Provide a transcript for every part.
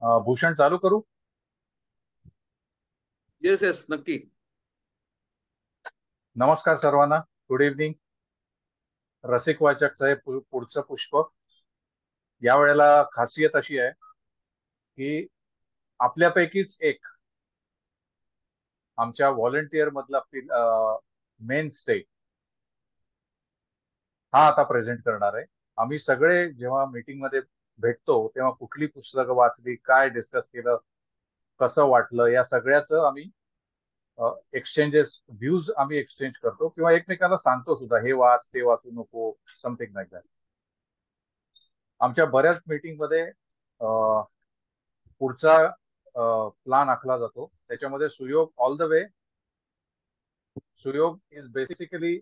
भूषण चालू करू. Yes yes नक्की. नमस्कार सर्वांना. Good evening. रसिक वाचकचं हे पुढचं पुष्प. या वेळेला खासियत अशी आहे की आपल्यापैकीच एक आमच्या व्हॉलंटियर मधला मेन स्टे हा आता प्रेझेंट करणार आहे. आम्ही सगळे जेव्हा मीटिंग मध्ये भेटतो तेव्हा कुठली पुस्तकं वाचली, काय डिस्कस केलं, कसं वाटलं, या सगळ्याचं आम्ही एक्सचेंजेस व्ह्यूज आम्ही एक्सचेंज करतो किंवा एकमेकांना सांगतो सुद्धा, हे वाच, ते वाचू नको, समथिंग लाईक दॅट. आमच्या बऱ्याच मीटिंग मध्ये पुढचा प्लान आखला जातो. त्याच्यामध्ये Suyog all the way. Suyog is basically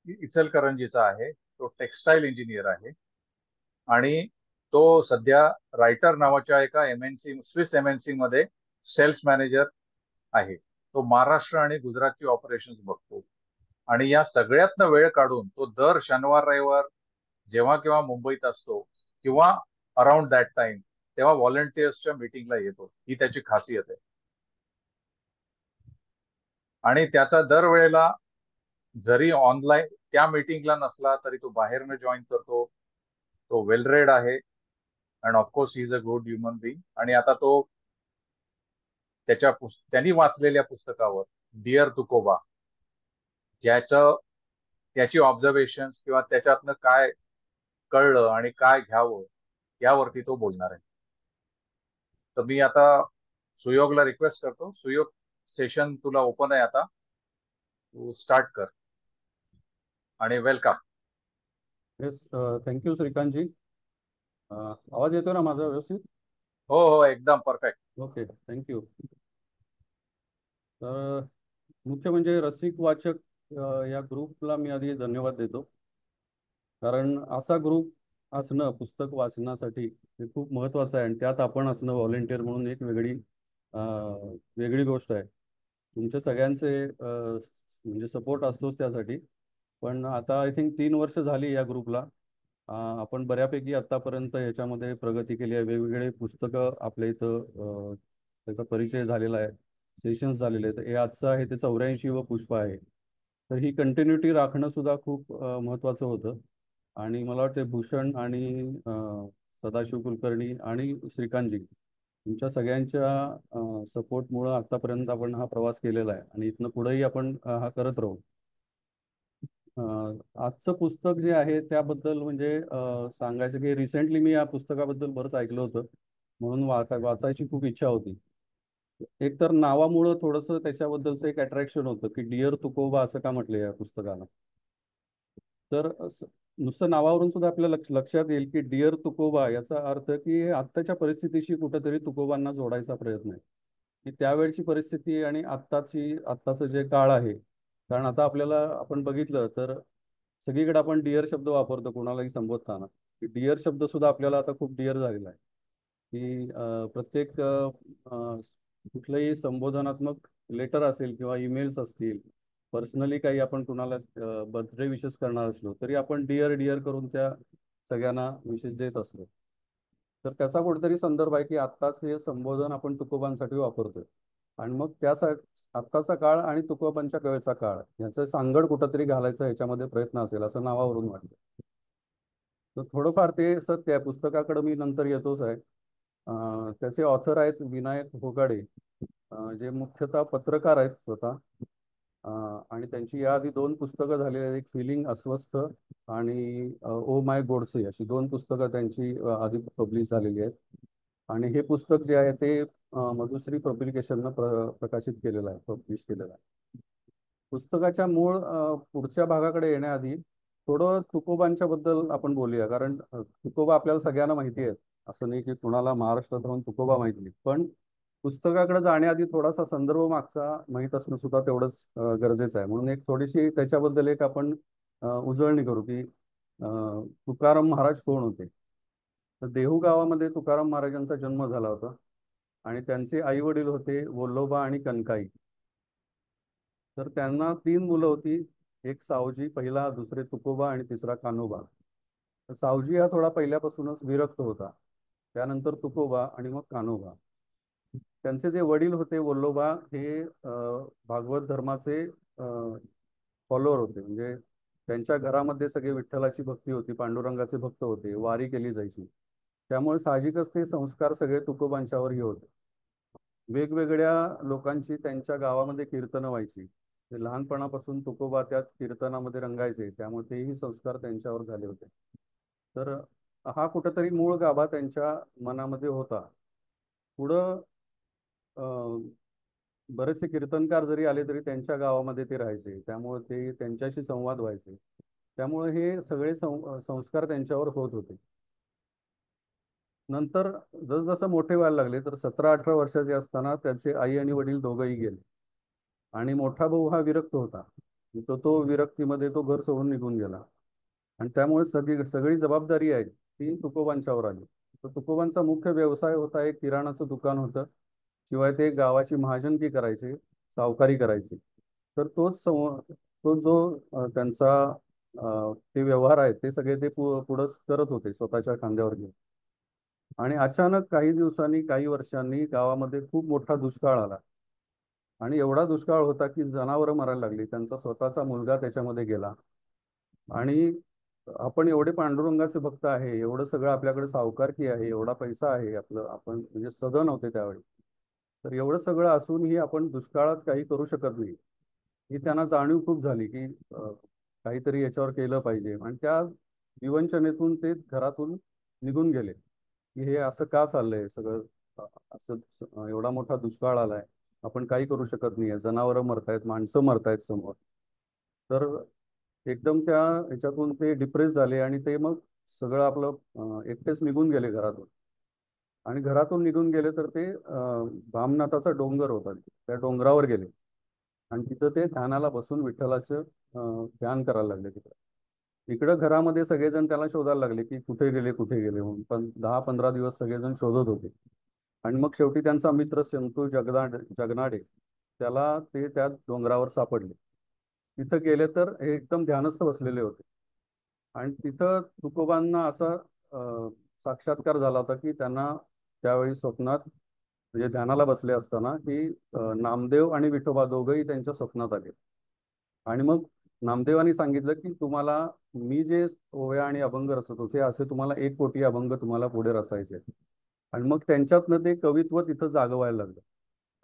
इचलकरंजीचा आहे. तो टेक्सटाईल इंजिनियर आहे आणि तो सध्या रायटर नावाच्या एका एमएनसी, स्विस एमएनसी मध्ये सेल्स मॅनेजर आहे. तो महाराष्ट्र आणि गुजरातची ऑपरेशन्स बघतो आणि या सगळ्यातनं वेळ काढून तो दर शनिवार रविवार जेव्हा केव्हा मुंबईत असतो किंवा अराउंड दॅट टाइम तेव्हा व्हॉलंटियर्सच्या मीटिंगला येतो. ही त्याची खासियत आहे. आणि त्याचा दरवेळेला जरी ऑनलाईन त्या मीटिंगला नसला तरी तो बाहेरनं जॉईन करतो. तो वेल रेड आहे and of course he is a good human being. आणि आता तो त्यांनी वाचलेल्या पुस्तकावर डिअर तुकोबा याचं त्याची ऑब्झर्वेशन किंवा त्याच्यातनं काय कळलं आणि काय घ्यावं यावरती तो बोलणार आहे. तर मी आता सुयोगला रिक्वेस्ट करतो. सुयोग, सेशन तुला ओपन आहे आता. तू स्टार्ट कर आणि वेलकम. येस. थँक्यू श्रीकांतजी. आवाज येतो ना माझा व्यवस्थित? हो हो, एकदम परफेक्ट. Okay, thank you. तर मुख्य म्हणजे रसिक वाचक या ग्रुपला मी आधी धन्यवाद देतो, कारण असा ग्रुप असणं पुस्तक वाचण्यासाठी हे खूप महत्त्वाचं आहे आणि त्यात आपण असणं व्हॉलेंटिअर म्हणून एक वेगळी गोष्ट आहे. तुमच्या सगळ्यांचे म्हणजे सपोर्ट असतोच त्यासाठी. पण आता आय थिंक 3 वर्ष झाली या ग्रुपला. आपण बऱ्यापैकी आत्तापर्यंत याच्यामध्ये प्रगती केली आहे. वेगवेगळे पुस्तकं आपल्या इथं त्याचा परिचय झालेला आहे, सेशन्स झालेले आहेत. हे आजचं आहे ते 84व पुष्प आहे. तर ही कंटिन्युटी राखणं सुद्धा खूप महत्त्वाचं होतं. आणि मला वाटते भूषण आणि सदाशिव कुलकर्णी आणि श्रीकांतजी तुमच्या सगळ्यांच्या सपोर्टमुळं आत्तापर्यंत आपण हा प्रवास केलेला आहे आणि इथनं पुढेही आपण हा करत राहू. आजचं पुस्तक जे आहे त्याबद्दल म्हणजे सांगायचं की रिसेंटली मी या पुस्तकाबद्दल बरंच ऐकलं होतं, म्हणून वाचायची खूप इच्छा होती. एक तर नावामुळं थोडंसं त्याच्याबद्दलचं एक अट्रॅक्शन होतं की डिअर तुकोबा असं का म्हटलं या पुस्तकाला. तर नुसतं नावावरून सुद्धा आपल्या लक्षात येईल की डिअर तुकोबा याचा अर्थ की आत्ताच्या परिस्थितीशी कुठंतरी तुकोबांना जोडायचा प्रयत्न आहे, की त्यावेळची परिस्थिती आणि आत्ताचं जे काळ आहे. कारण आता आपल्याला आपण बघितलं तर सगळीकडे आपण डिअर शब्द वापरतो कोणालाही संबोधताना. डिअर शब्द सुद्धा आपल्याला आता खूप डिअर झालेला आहे, की प्रत्येक कुठलंही संबोधनात्मक लेटर असेल किंवा ईमेल्स असतील, पर्सनली काही आपण कुणाला बर्थडे विशेस करणार असलो तरी आपण डिअर डिअर करून त्या सगळ्यांना विशेष देत असतो. तर त्याचा कुठेतरी संदर्भ आहे की आत्ताच हे संबोधन आपण तुकोबांसाठी वापरतोय आणि मग त्यासाठी आत्ताचा काळ आणि तुकोबांच्या वेळचा काळ याचं सांगड कुठंतरी घालायचा ह्याच्यामध्ये प्रयत्न असेल असं नावावरून वाटतं. तर थोडंफार ते सत्य आहे. पुस्तकाकडे मी नंतर येतोच आहे. त्याचे ऑथर आहेत विनायक होगाडे, जे मुख्यतः पत्रकार आहेत स्वतः. आणि त्यांची याआधी 2 पुस्तकं झालेली आहेत. एक फिलिंग अस्वस्थ आणि ओ माय गोडसे अशी 2 पुस्तकं त्यांची आधी पब्लिश झालेली आहेत. आणि हे पुस्तक जे आहे ते मधुश्री पब्लिकेशननं प्रकाशित केलेलं आहे, पब्लिश केलेलं आहे. पुस्तकाच्या मूळ पुढच्या भागाकडे येण्याआधी थोडं तुकोबांच्या बद्दल आपण बोलूया, कारण तुकोबा आपल्याला सगळ्यांना माहिती आहे. असं नाही की कुणाला महाराष्ट्रात राहून तुकोबा माहिती नाही, पण पुस्तकाकडे जाण्याआधी थोडासा संदर्भ मागचा माहीत असणं सुद्धा तेवढंच गरजेचं आहे. म्हणून एक थोडीशी त्याच्याबद्दल एक आपण उजळणी करू की तुकाराम महाराज कोण होते. तर देहू गावामध्ये तुकाराम महाराजांचा जन्म झाला होता आणि त्यांचे आई वडील होते वल्लोबा आणि कनकाई. तर त्यांना 3 मुलं होती. एक सावजी पहिला, दुसरे तुकोबा आणि तिसरा कान्होबा. तर सावजी हा थोडा पहिल्यापासूनच विरक्त होता त्यानंतर तुकोबा आणि मग कान्होबा. त्यांचे जे वडील होते वल्लोबा हे भागवत धर्माचे फॉलोअर होते. म्हणजे त्यांच्या घरामध्ये सगळे विठ्ठलाची भक्ती होती, पांडुरंगाचे भक्त होते, वारी केली जायची. त्यामुळे साहजिकच ते संस्कार सगळे तुकोबांच्यावरही होते. वेगवेगळ्या लोकांची त्यांच्या गावामध्ये कीर्तनं व्हायची. ते लहानपणापासून तुकोबा त्या कीर्तनामध्ये रंगायचे, त्यामुळे तेही संस्कार त्यांच्यावर झाले होते. तर हा कुठंतरी मूळ गाभा त्यांच्या मनामध्ये होता. पुढं अं, बरेचसे कीर्तनकार जरी आले तरी त्यांच्या गावामध्ये ते राहायचे, त्यामुळे ते त्यांच्याशी संवाद व्हायचे. त्यामुळे हे सगळे संस्कार त्यांच्यावर होत होते. नंतर जसजसं मोठे व्हायला लागले तर 17-18 वर्षाचे असताना त्यांचे आई आणि वडील दोघंही गेले. आणि मोठा भाऊ हा विरक्त होता. तो विरक्तीमध्ये तो घर सोडून निघून गेला. आणि त्यामुळे सगळी सगळी जबाबदारी आहे ती तुकोबांच्यावर आली. तर तुकोबांचा मुख्य व्यवसाय होता, एक किराणाचं दुकान होतं. शिवाय ते गावाची महाजनकी करायचे, सावकारी करायचे. तर तो जो त्यांचा ते व्यवहार आहेत ते सगळे ते पुढं करत होते स्वतःच्या खांद्यावर घेऊन. आणि अचानक काही दिवसांनी, काही वर्षांनी गावामध्ये खूप मोठा दुष्काळ आला. आणि एवढा दुष्काळ होता की जनावरं मरायला लागली. त्यांचा स्वतःचा मुलगा त्याच्यामध्ये गेला. आणि आपण एवढे पांडुरंगाचे भक्त आहे, एवढं सगळं आपल्याकडे सावकारकी आहे, एवढा पैसा आहे आपलं, आपण म्हणजे सदन होते त्यावेळी. तर एवढं सगळं असूनही आपण दुष्काळात काही करू शकत नाही, ही त्यांना जाणीव खूप झाली की काहीतरी याच्यावर केलं पाहिजे. आणि त्या विवंचनेतून ते घरातून निघून गेले की हे असं का चाललंय सगळं. असं एवढा मोठा दुष्काळ आलाय, आपण काही करू शकत नाहीये, जनावरं मरतायत, माणसं मरतायत समोर. तर एकदम त्या ह्याच्यातून ते डिप्रेस झाले आणि ते मग सगळं आपलं एकटेच निघून गेले घरातून. आणि घरातून निघून गेले तर ते भामनाथाचा डोंगर होता, त्या डोंगरावर गेले. आणि तिथं ते ध्यानाला बसून विठ्ठलाचं ध्यान करायला लागले तिकडं. इकडं घरामध्ये सगळेजण त्याला शोधायला लागले की कुठे गेले, कुठे गेले म्हणून. पण 10-15 दिवस सगळेजण शोधत होते. आणि मग शेवटी त्यांचा मित्र शंतू जगनाडे त्याला ते त्या डोंगरावर सापडले. तिथं गेले तर हे एकदम ध्यानस्थ बसलेले होते. आणि तिथं तुकोबांना असा साक्षात्कार झाला होता की त्यांना त्यावेळी स्वप्नात, म्हणजे ध्यानाला बसले असताना की नामदेव आणि विठोबा दोघंही त्यांच्या स्वप्नात आले. आणि मग नामदेवांनी सांगितलं की तुम्हाला मी जे ओव्या आणि अभंग रचत होते असे तुम्हाला 1 कोटी अभंग तुम्हाला पुढे रचायचे. आणि मग त्यांच्यातनं ते कवित्व तिथं जागवायला लागलं.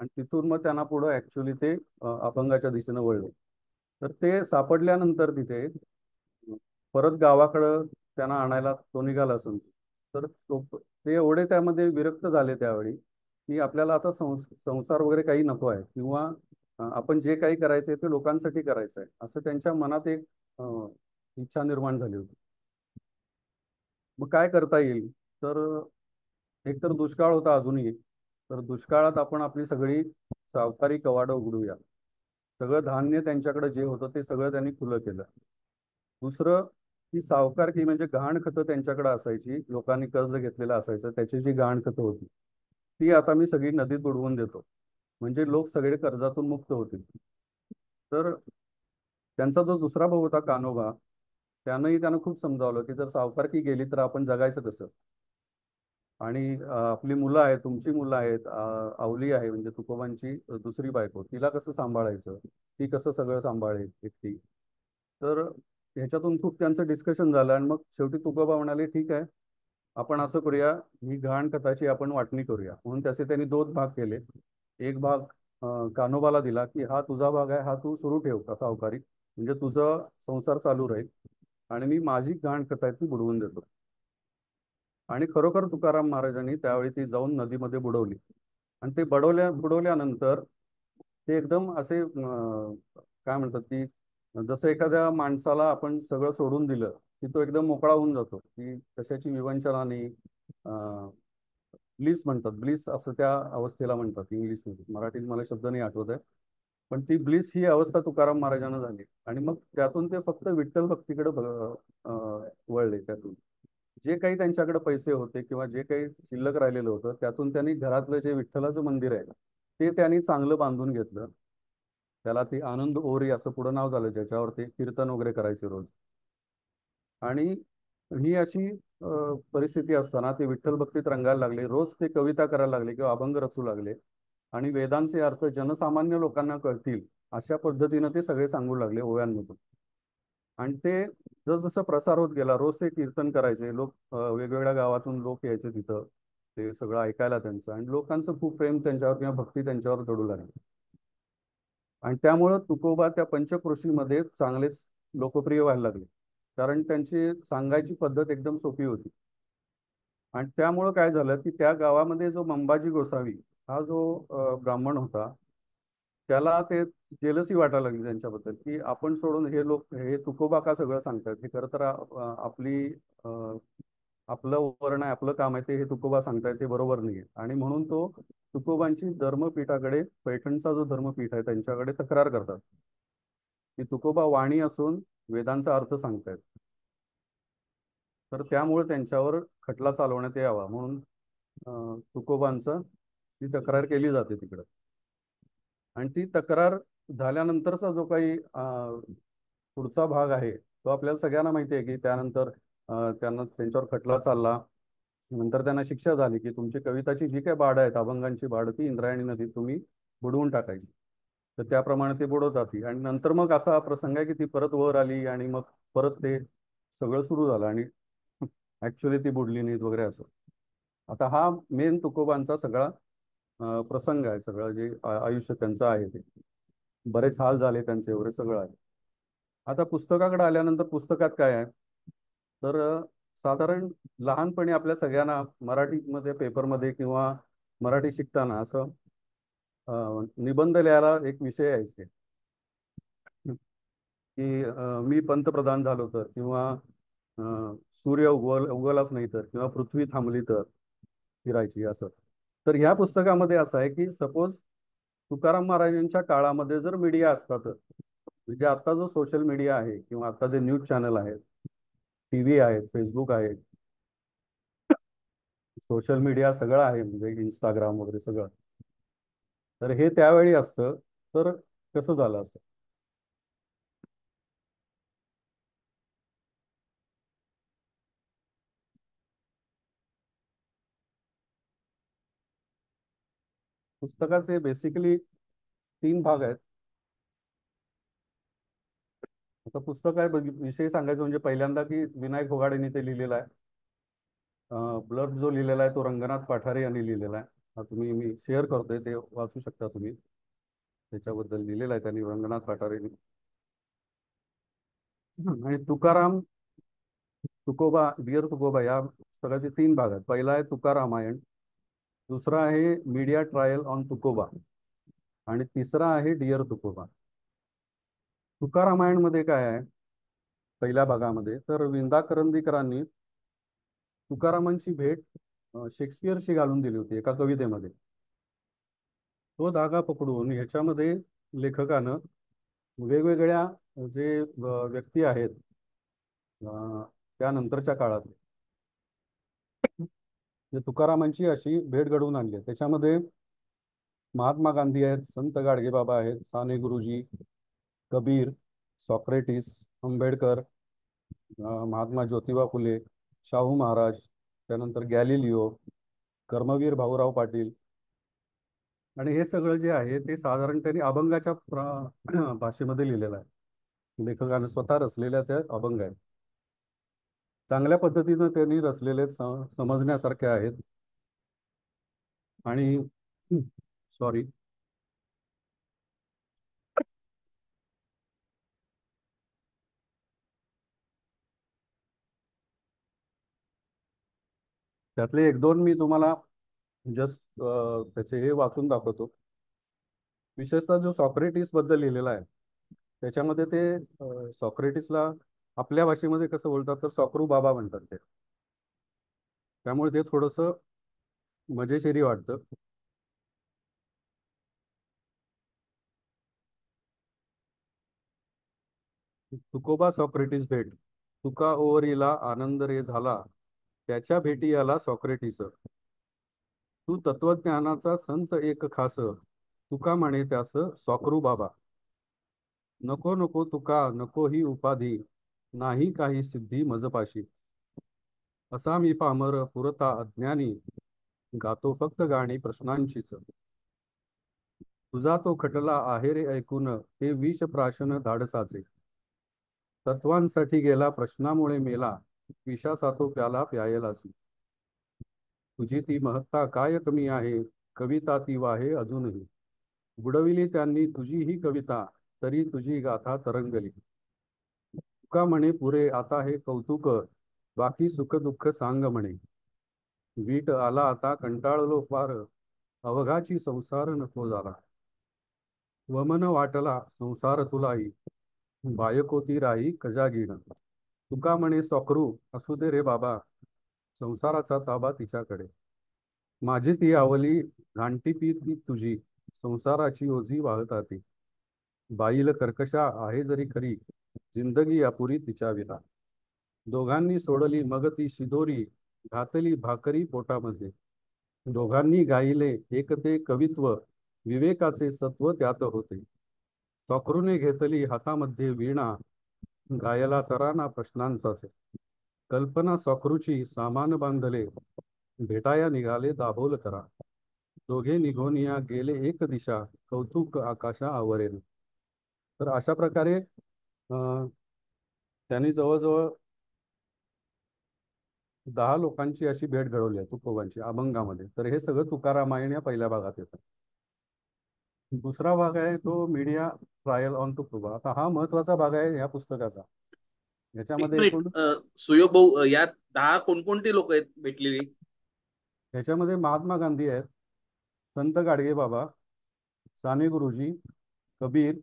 आणि तिथून मग त्यांना पुढं ऍक्च्युली ते अभंगाच्या दिशेनं वळले. तर ते सापडल्यानंतर तिथे परत गावाकडं त्यांना आणायला तो निघाला असून, तर ते एवढे त्यामध्ये विरक्त झाले त्यावेळी की आपल्याला आता संसार वगैरे काही नको आहे, किंवा आपण जे काही करायचं ते लोकांसाठी करायचं आहे, असं त्यांच्या मनात एक इच्छा निर्माण झाली होती. मग काय करता येईल. तर एक तर दुष्काळ होता अजूनही. तर दुष्काळात आपण आपली सगळी सावकारी कवाडं उघडूया. सगळं धान्य त्यांच्याकडे जे होतं ते सगळं त्यांनी खुलं केलं. दुसरं, ती सावकारकी म्हणजे गहाणखतं त्यांच्याकडे असायची, लोकांनी कर्ज घेतलेलं असायचं, त्याची जी गहाणखतं होती ती आता मी सगळी नदीत बुडवून देतो, म्हणजे लोक सगळे कर्जातून मुक्त होतील. तर त्यांचा जो दुसरा भाऊ होता कान्होबा, त्यानंही त्यानं खूप समजावलं की जर सावकारकी गेली तर आपण जगायचं कसं. आणि आपली मुलं आहेत, तुमची मुलं आहेत, आवली आहे म्हणजे तुकोबांची दुसरी बायको, तिला कसं सांभाळायचं, ती कसं सगळं सांभाळेल एकटी. तर ह्याच्यातून खूप त्यांचं डिस्कशन झालं. आणि मग शेवटी तुकोबा म्हणाले ठीक आहे, आपण असं करूया, ही गहाणखताची आपण वाटणी करूया. म्हणून त्याचे त्यांनी 2 भाग केले. एक भाग कान्होबाला दिला की हा तुझा भाग आहे, हा तू सुरू ठेव का सावकारी, म्हणजे तुझं संसार चालू राहील. आणि मी माझी गहाणखत आहे ती बुडवून देतो. आणि खरोखर तुकाराम महाराजांनी त्यावेळी ती जाऊन नदीमध्ये बुडवली. आणि ते बुडवल्यानंतर ते एकदम असे काय म्हणतात ती, जसं एखाद्या माणसाला आपण सगळं सोडून दिलं की तो एकदम मोकळा होऊन जातो, की कशाची विवंचना नाही. ब्लिस म्हणतात, ब्लिस असं त्या अवस्थेला म्हणतात इंग्लिशमध्ये, मराठीत मला शब्द नाही आठवत आहे. पण ती ब्लिस ही अवस्था तुकाराम महाराजांना झाली. आणि मग त्यातून ते फक्त विठ्ठल भक्तीकडे वळले. त्यातून जे काही त्यांच्याकडे पैसे होते किंवा जे काही शिल्लक राहिलेलं होतं त्यातून त्यांनी घरातलं जे विठ्ठलाचं मंदिर आहे ते त्यांनी चांगलं बांधून घेतलं. त्याला ते आनंद ओरी असं पुढं नाव झालं, ज्याच्यावर ते कीर्तन वगैरे करायचे रोज. आणि ही अशी परिस्थिती असताना ते विठ्ठल भक्तीत रंगायला लागले. रोज ते कविता करायला लागले किंवा अभंग रचू लागले आणि वेदांचे अर्थ जनसामान्य लोकांना कळतील अशा पद्धतीनं ते सगळे सांगू लागले ओव्यांमधून. आणि ते जसजसं प्रसार होत गेला, रोज ते कीर्तन करायचे लोक, वेगवेगळ्या गावातून लोक यायचे तिथं ते सगळं ऐकायला त्यांचं, आणि लोकांचं खूप प्रेम त्यांच्यावर किंवा भक्ती त्यांच्यावर जडू लागली. आणि त्यामुळं तुकोबा त्या पंचक्रोशीमध्ये चांगलेच लोकप्रिय व्हायला लागले, कारण त्यांची सांगायची पद्धत एकदम सोपी होती. आणि त्यामुळं काय झालं की त्या गावामध्ये जो मंबाजी गोसावी हा जो ब्राह्मण होता, त्याला ते जेलसी वाटायला लागली त्यांच्याबद्दल, की आपण सोडून हे लोक हे तुकोबा का सगळं सांगतात, हे खरं तर आपली अ, आपलं वर्ण आहे, आपलं काम आहे, ते हे तुकोबा सांगतायत ते बरोबर नाही. आणि म्हणून तो तुकोबांची धर्मपीठाकडे, पैठणचा जो धर्मपीठ आहे त्यांच्याकडे तक्रार करतात की तुकोबा वाणी असून वेदांचा अर्थ सांगतायत. तर त्यामुळे त्यांच्यावर खटला चालवण्यात यावा म्हणून तुकोबांचा ती तक्रार केली जाते तिकडं. आणि ती तक्रार झाल्यानंतरचा जो काही पुढचा भाग आहे तो आपल्याला सगळ्यांना माहिती आहे, की त्यानंतर त्यांना त्यांच्यावर खटला चालला. नंतर त्यांना शिक्षा झाली की तुमची कविताची जी काही बाड आहेत, अभंगांची बाड, ती इंद्रायणी नदीत तुम्ही बुडवून टाकायची. तर त्याप्रमाणे ते बुडवतात ती. आणि नंतर मग असा प्रसंग आहे की ती परत वर आली आणि मग परत ते सगळं सुरू झालं आणि ऍक्च्युली ती बुडली नाहीत वगैरे असं. आता हा मेन तुकोबांचा सगळा प्रसंग आहे, सगळं जे आयुष्य त्यांचं आहे ते. बरेच हाल झाले त्यांचे वगैरे सगळं आहे. आता पुस्तकाकडे आल्यानंतर पुस्तकात काय आहे, तर साधारण लहानपणी आपल्या सगळ्यांना मराठीमध्ये पेपरमध्ये किंवा मराठी शिकताना असं निबंध लिहायला एक विषय यायचे की मी पंतप्रधान झालो तर, किंवा सूर्य उगवलाच नाही तर, किंवा पृथ्वी थांबली तर फिरायची असं. तर ह्या पुस्तकामध्ये असं आहे की सपोज तुकाराम महाराजांच्या काळामध्ये जर मीडिया असता तर, म्हणजे आता जो सोशल मीडिया आहे किंवा आता जे न्यूज चॅनल आहेत, टीव्ही आहेत, फेसबुक आहे, सोशल मीडिया सगळं आहे, म्हणजे इंस्टाग्राम वगैरे सगळं, तर हे त्यावेळी असतं तर कसं झालं असतं. पुस्तकाचे बेसिकली 3 भाग आहेत. आता पुस्तक आहे विषय सांगायचं म्हणजे पहिल्यांदा की विनायक फोगाडेंनी ते लिहिलेलं आहे. ब्लड जो लिहिलेला आहे तो रंगनाथ पाठारे यांनी लिहिलेला आहे. हा तुम्ही मी शेअर करतोय, ते वाचू शकता तुम्ही. त्याच्याबद्दल लिहिलेलं आहे त्यांनी, रंगनाथ पाठारेंनी. आणि तुकाराम, तुकोबा, डिअर तुकोबा या पुस्तकाचे 3 भाग आहेत. पहिला आहे तुकारामायण, दुसरा आहे मीडिया ट्रायल ऑन तुकोबा, आणि तिसरा आहे डिअर तुकोबा. तुकारामायण मध्ये काय आहे, पहिल्या भागामध्ये तर विंदा करंदीकरांनी तुकारामांची भेट शेक्सपियरशी घालून दिली होती एका कवितेमध्ये. तो धागा पकडून ह्याच्यामध्ये लेखकानं वेगवेगळ्या जे व्यक्ती आहेत त्यानंतरच्या काळात जे तुकारामांची अशी भेट घडवून आणली आहे. त्याच्यामध्ये महात्मा गांधी आहेत, संत गाडगेबाबा आहेत, साने गुरुजी, कबीर, सॉक्रेटिस, आंबेडकर, महात्मा ज्योतिबा फुले, शाहू महाराज, त्यानंतर गॅलिलिओ, कर्मवीर भाऊराव पाटील. आणि हे सगळं जे आहे ते साधारण त्यांनी अभंगाच्या भाषेमध्ये लिहिलेलं आहे. लेखकाने स्वतः रचलेल्या त्या अभंग आहेत. चांगल्या पद्धतीनं त्यांनी रचलेले समजण्यासारखे आहेत. आणि सॉरी, त्यातले 1-2 मी तुम्हाला जस्ट त्याचे हे वाचून दाखवतो. विशेषतः जो सॉक्रेटिस बद्दल लिहिलेला आहे त्याच्यामध्ये ते सॉक्रेटिसला आपल्या भाषेमध्ये कसं बोलतात तर सॉक्रू बाबा म्हणतात ते, त्यामुळे ते थोडंसं मजेशीरही वाटतं. तुकोबा सॉक्रेटिस भेट, तुका ओवरीला आनंद रे झाला, त्याच्या भेटी आला सॉक्रेटिस. तू तत्वज्ञानाचा संत एक खास, तुका म्हणे त्यास सॉक्रू बाबा. नको नको तुका नको ही उपाधी, नाही काही सिद्धी मजपाशी. असा मी पामर पुरता अज्ञानी, गातो फक्त गाणी प्रश्नांचीच. तुझा तो खटला आहे रे ऐकून, ते विष प्राशन धाडसाचे. तत्वांसाठी गेला प्रश्नामुळे मेला, विषाचा तो प्याला प्यायलासी. तुझी ती महत्ता काय कमी आहे, कविता ती वाहे अजूनही. बुडविली त्यांनी तुझी ही कविता, तरी तुझी गाथा तरंगली. तुका म्हणे पुरे आता हे कौतुक, बाकी सुख दुःख सांग म्हणे. वीट आला आता कंटाळलो फार, अवघाची संसार नको झाला. वमन वाटला संसार तुलाई, बायकोती राई कजागीण. तुका म्हणे सॉकरू असू दे रे बाबा, संसाराचा ताबा तिच्याकडे. माझी ती आवली घांटी पी ती तुझी, संसाराची ओझी वाहता ती. बाईल कर्कशा आहे जरी खरी, जिंदगी अपुरी तिच्या विना. दोघांनी सोडली मग ती शिदोरी, घातली भाकरी पोटामध्ये. दोघांनी गायले एक ते कवित्व, विवेकाचे सत्व त्यात होते. सॉकरूने घेतली हातामध्ये वीणा, गायला तराना प्रश्नांचाच. कल्पना सॉकरूची सामान बांधले, भेटाया निघाले दाभोल करा. दोघे निघून या गेले एक दिशा, कौतुक आकाशा आवरेल. तर अशा प्रकारे त्यांनी जवळजवळ 10 लोकांची अशी भेट घडवली आहे तुकोबांची अभंगामध्ये. तर हे सगळं तुकारामायण या पहिल्या भागात येतं. दुसरा भाग आहे तो मीडिया ट्रायल ऑन तुकोबा. आता हा महत्वाचा भाग आहे या पुस्तकाचा. एक याच्यामध्ये मिनिट एकूण सुयोग भाऊ, यात 10 कोणकोणती लोक आहेत भेटलेली? याच्यामध्ये महात्मा गांधी आहेत, संत गाडगे बाबा, साने गुरुजी, कबीर,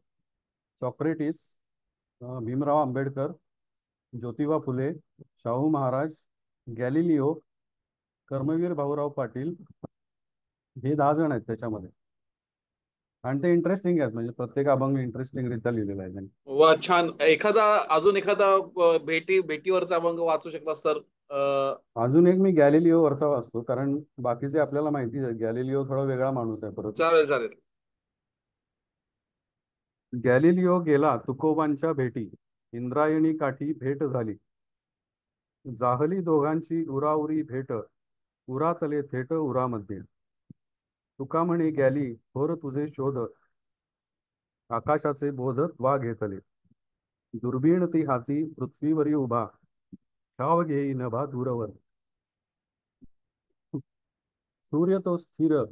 सॉक्रेटिस, भीमराव आंबेडकर, ज्योतिबा फुले, शाहू महाराज, गॅलिलिओ, कर्मवीर भाऊराव पाटील, हे 10 जण आहेत त्याच्यामध्ये. आणि ते इंटरेस्टिंग आहेत, म्हणजे प्रत्येक अभंग इंटरेस्टिंगरित्या लिहिलेला आहे त्यांनी. वा, छान. अजून एखादा भेटीवरचा अभंग वाचू शकलास तर? अजून एक मी गॅलिलिओ वरचा वाचतो, कारण बाकीचे आपल्याला माहिती आहे. गॅलिलिओ थोडा वेगळा माणूस आहे परत. चालेल चालेल. गॅलिलिओ गेला तुकोबांच्या भेटी, इंद्रायणी काठी भेट झाली. जाहली दोघांची उराउरी भेट, उरातले थेट उरामध्ये. तुका म्हणे गॅली थोर तुझे शोध, आकाशाचे बोध वा घेतले. दुर्बीण ती हाती पृथ्वीवरी उभा, ठाव घेई नभा दूरवर. सूर्य तो स्थिर,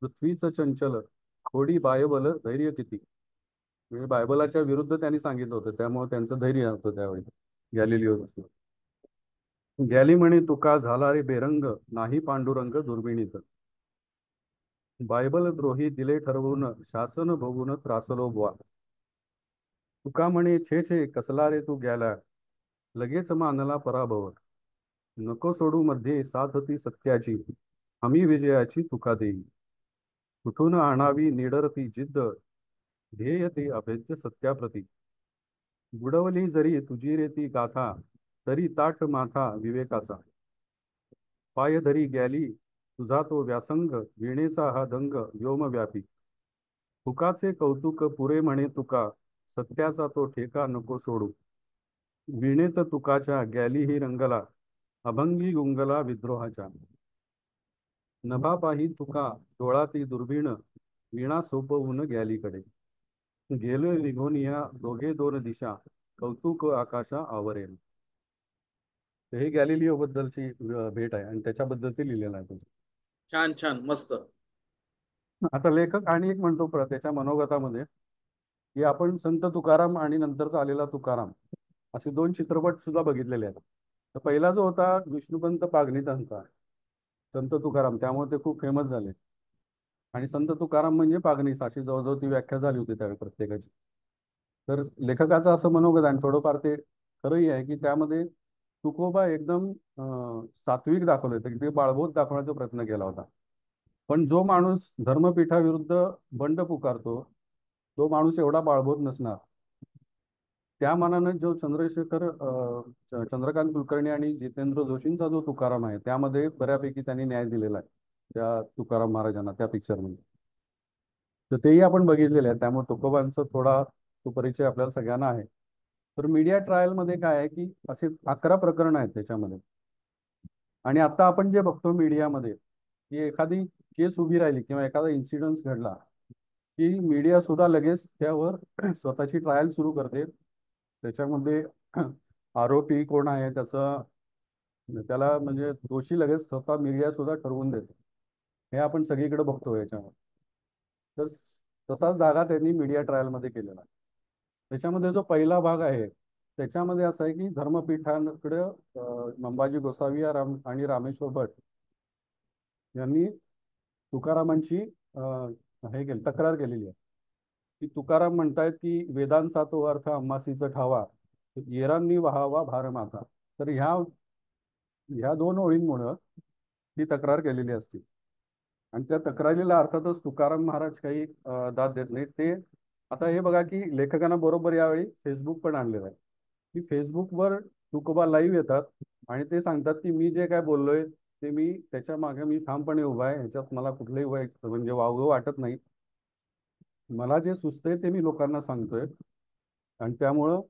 पृथ्वीच चंचल, खोडी बायबल धैर्य किती. म्हणजे बायबलाच्या विरुद्ध त्यांनी सांगितलं होतं, त्यामुळे त्यांचं धैर्य होतं त्यावेळी गॅलिलिओ. गॅली म्हणे तुका झाला रे बेरंग, नाही पांडुरंग दुर्बिणीत. बायबल द्रोही दिले ठरवून, शासन भोगून त्रासलो बुवा. तुका म्हणे छे छे कसला रे तू गेला, लगेच मानला पराभव. नको सोडू मध्ये साथ ती सत्याची, आम्ही विजयाची तुका देई. कुठून आणावी निडर ती जिद्द, ध्येय ती अभेद्य सत्याप्रती. बुडवली जरी तुझी रे ती गाथा, तरी ताठ माथा विवेकाचा. पाय धरी गॅली तुझा तो व्यासंग, वीणेचा हा दंग व्योमव्यापी. तुकाचे कौतुक पुरे म्हणे तुका, सत्याचा तो ठेका नको सोडू. वीणेत तुकाच्या गॅली ही रंगला, अभंगी गुंगला विद्रोहाच्या. नभा पाही तुका डोळा ती दुर्बीण, वीणा सोपवून गॅलीकडे. गेलो निघून या दोघे दोन दिशा, कौतुक आकाशा आवरेल. तर हे गॅलिलिओ बद्दलची भेट आहे आणि त्याच्याबद्दल ते लिहिलेलं आहे. छान छान, मस्त. आता लेखक आणि एक म्हणतो त्याच्या मनोगतामध्ये की आपण संत तुकाराम आणि नंतरचा आलेला तुकाराम असे 2 चित्रपट सुद्धा बघितलेले आहेत. तर पहिला जो होता विष्णुपंत पागनीतांचा संत तुकाराम, त्यामुळे ते खूप फेमस झाले. आणि संत तुकाराम म्हणजे पागनीस अशी जवळजवळ ती व्याख्या झाली होती त्यावेळी प्रत्येकाची. तर लेखकाचं असं मनोगत आणि थोडंफार ते खरंही आहे की त्यामध्ये तुकोबा एकदम सात्विक दाखवलं होतं, की ते बाळबोध दाखवण्याचा प्रयत्न केला होता. पण जो माणूस धर्मपीठाविरुद्ध बंड पुकारतो तो माणूस एवढा बाळबोध नसणार. त्या मानानं जो चंद्रकांत कुलकर्णी आणि जितेंद्र जोशींचा जो तुकाराम आहे त्यामध्ये बऱ्यापैकी त्यांनी न्याय दिलेला आहे त्या तुकाराम महाराजांना त्या पिक्चरमध्ये. तर तेही आपण बघितलेले आहे, त्यामुळे तुकोबांचा थोडा तो परिचय आपल्याला सगळ्यांना आहे. तर मीडिया ट्रायलमध्ये काय आहे की असे 11 प्रकरणं आहेत त्याच्यामध्ये. आणि आता आपण जे बघतो मीडियामध्ये की एखादी केस उभी राहिली किंवा एखादा इन्सिडेंट घडला की मीडिया सुद्धा लगेच त्यावर स्वतःची ट्रायल सुरू करते. त्याच्यामध्ये आरोपी कोण आहे त्याला म्हणजे दोषी लगेच स्वतः मीडिया सुद्धा ठरवून देते. हे आपण सगळीकडे बघतो याच्यामध्ये. तर तसाच धागा त्यांनी मीडिया ट्रायलमध्ये केलेला आहे. त्याच्यामध्ये जो पहिला भाग आहे त्याच्यामध्ये असं आहे की धर्मपीठांकडे मंबाजी गोसावी आणि रामेश्वर भट यांनी तुकारामांची हे केली तक्रार केलेली आहे की तुकाराम म्हणतायत की वेदांचा तो अर्थ अम्मासीचा ठावा येरांनी वहावा भारमाता. तर ह्या दोन ओळींमुळं ही तक्रार केलेली असते. आणि त्या तक्रारीला अर्थातच तुकाराम महाराज काही दाद देत नाहीत. ते आता हे बघा की लेखकांना बरोबर यावेळी फेसबुक पण आणलेलं आहे की फेसबुकवर तुकोबा लाईव्ह येतात आणि ते सांगतात की मी जे काय बोललोय ते मी त्याच्या मागे मी ठामपणे उभा आहे. ह्याच्यात मला कुठलंही म्हणजे वावगं वाटत नाही. मला जे सुचतंय ते मी लोकांना सांगतोय. आणि त्यामुळं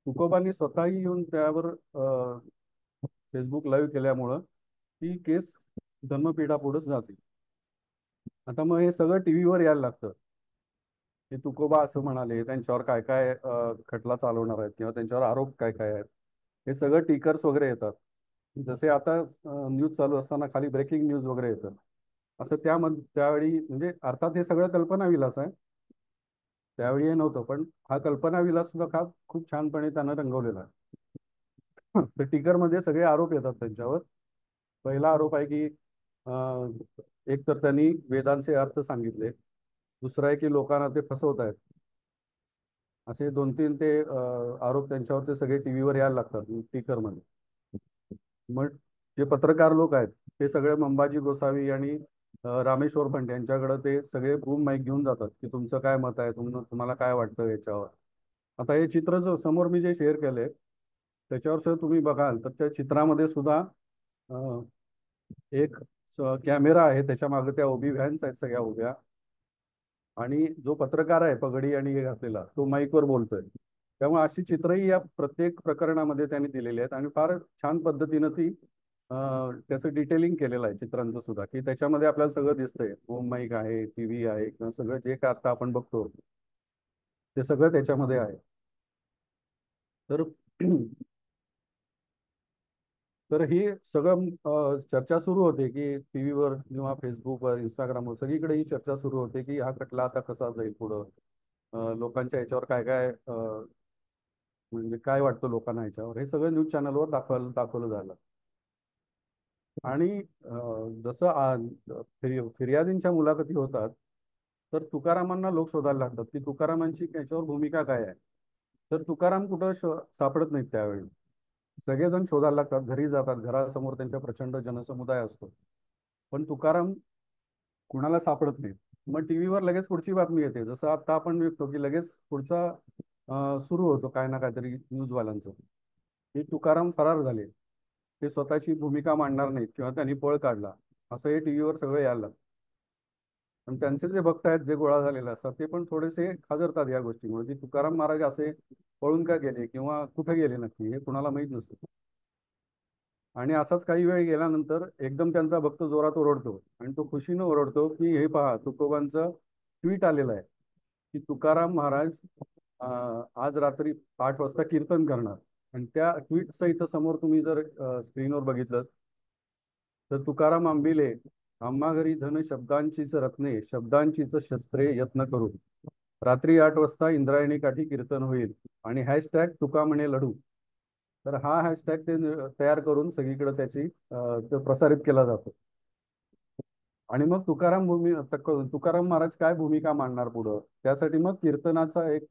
तुकोबांनी स्वतःही येऊन त्यावर फेसबुक लाईव्ह केल्यामुळं ती केस धर्मपीठापुढेच जाते. आता मग हे सगळं टीव्हीवर यायला लागतं. हे तुकोबा असं म्हणाले, त्यांच्यावर काय काय खटला चालवणार आहेत किंवा त्यांच्यावर आरोप काय काय आहेत, हे सगळं टिकर्स वगैरे येतात. जसे आता न्यूज चालू असताना खाली ब्रेकिंग न्यूज वगैरे येतं. असं त्यावेळी म्हणजे अर्थात हे सगळं कल्पनाविलास आहे. त्यावेळी हे नव्हतं, पण हा कल्पनाविलास सुद्धा खूप छानपणे त्यानं रंगवलेला आहे. तर टिकरमध्ये सगळे आरोप येतात त्यांच्यावर. पहिला आरोप आहे की एक तर त्यांनी वेदांचे अर्थ सांगितले. दुसरा आहे की लोकांना ते फसवत आहेत. असे 2-3 ते आरोप त्यांच्यावर ते सगळे टीव्हीवर यायला लागतात टिकरमध्ये. मग जे पत्रकार लोक आहेत ते सगळे मंबाजी गोसावी आणि रामेश्वर भट यांच्याकडे ते सगळे बूम माईक घेऊन जातात की तुमचं काय मत आहे, तुम्हाला काय वाटतं याच्यावर. आता हे चित्र जो समोर मी जे शेअर केले त्याच्यावर सुद्धा तुम्ही बघाल तर त्या चित्रामध्ये सुद्धा एक कॅमेरा आहे, त्याच्या मागे त्या उभी व्हॅन्स आहेत सगळ्या उभ्या, आणि जो पत्रकार आहे पगडी आणि हे घातलेला तो माईकवर बोलतोय. त्यामुळे अशी चित्रही या प्रत्येक प्रकरणामध्ये त्यांनी दिलेली आहेत आणि फार छान पद्धतीनं त्याचं डिटेलिंग केलेलं आहे चित्रांचं सुद्धा, की त्याच्यामध्ये आपल्याला सगळं दिसतंय. होम माईक आहे, टीव्ही आहे किंवा सगळं जे काय आता आपण बघतो ते सगळं त्याच्यामध्ये आहे. तर तर ही सगळं चर्चा सुरू होते की टीव्हीवर किंवा फेसबुकवर, इंस्टाग्रामवर सगळीकडे ही चर्चा सुरू होते की हा खटला आता कसा जाईल पुढं. लोकांच्या याच्यावर काय काय म्हणजे काय वाटतं लोकांना याच्यावर, हे सगळं न्यूज चॅनलवर दाखवलं झालं. आणि जसं फिर्यादींच्या मुलाखती होतात तर तुकारामांना लोक शोधायला लागतात की तुकारामांची याच्यावर भूमिका काय आहे. तर तुकाराम कुठं सापडत नाहीत. त्यावेळी सगळेजण शोधायला लागतात, घरी जातात, घरासमोर त्यांच्या प्रचंड जनसमुदाय असतो, पण तुकाराम कुणाला सापडत नाही. मग टीव्हीवर लगेच पुढची बातमी येते, जसं आता आपण बघतो की लगेच पुढचा सुरू होतो काय ना काहीतरी न्यूजवाल्यांचं की तुकाराम फरार झाले, ते स्वतःची भूमिका मांडणार नाहीत किंवा त्यांनी पळ काढला, असं हे टीव्हीवर सगळं यायला लागतं. पण त्यांचे जे भक्त आहेत जे गोळा झालेले असतात ते पण थोडेसे खाजरतात या गोष्टीमुळे की तुकाराम महाराज असे पळून का गेले किंवा कुठे गेले नक्की हे कुणाला माहीत नसतं. आणि असाच काही वेळ गेल्यानंतर एकदम त्यांचा भक्त जोरात ओरडतो आणि तो खुशीनं ओरडतो की हे पहा, तुकोबांचं ट्विट आलेलं आहे की तुकाराम महाराज आज रात्री 8 वाजता कीर्तन करणार. आणि त्या ट्विटचं इथं समोर तुम्ही जर स्क्रीनवर बघितलं तर तुकाराम आंबिले आम्हा घरी धन शब्दांचीच रत्ने शब्दांचीच शस्त्रे यत्न करू, रात्री 8 वाजता इंद्रायणी काठी कीर्तन होईल आणि हॅशटॅग तुका म्हणे लढू. तर हा हॅशटॅग ते तयार करून सगळीकडे तो प्रसारित केला जातो. आणि मग तुकाराम महाराज काय भूमिका मांडणार पुढं, त्यासाठी मग कीर्तनाचा एक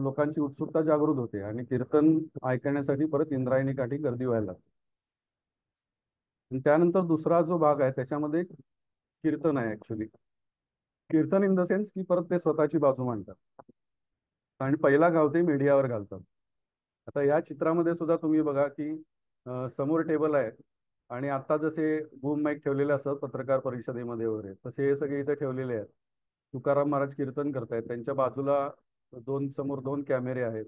लोकांची उत्सुकता जागृत होते आणि कीर्तन ऐकण्यासाठी परत इंद्रायणी काठी गर्दी व्हायला लागते. आणि त्यानंतर दुसरा जो भाग आहे त्याच्यामध्ये कीर्तन आहे. Actually kirtan in the sense की परत ते स्वतःची बाजू मांडतात आणि पहिला गाव ते मीडियावर घालतात. आता या चित्रामध्ये सुद्धा तुम्ही बघा की समोर टेबल आहे आणि आता जसे बूम माईक ठेवलेले असतात पत्रकार परिषदेमध्ये वगैरे, तसे हे सगळे इथे ठेवलेले आहेत. तुकाराम महाराज कीर्तन करतायत, त्यांच्या बाजूला समोर 2 कॅमेरे आहेत.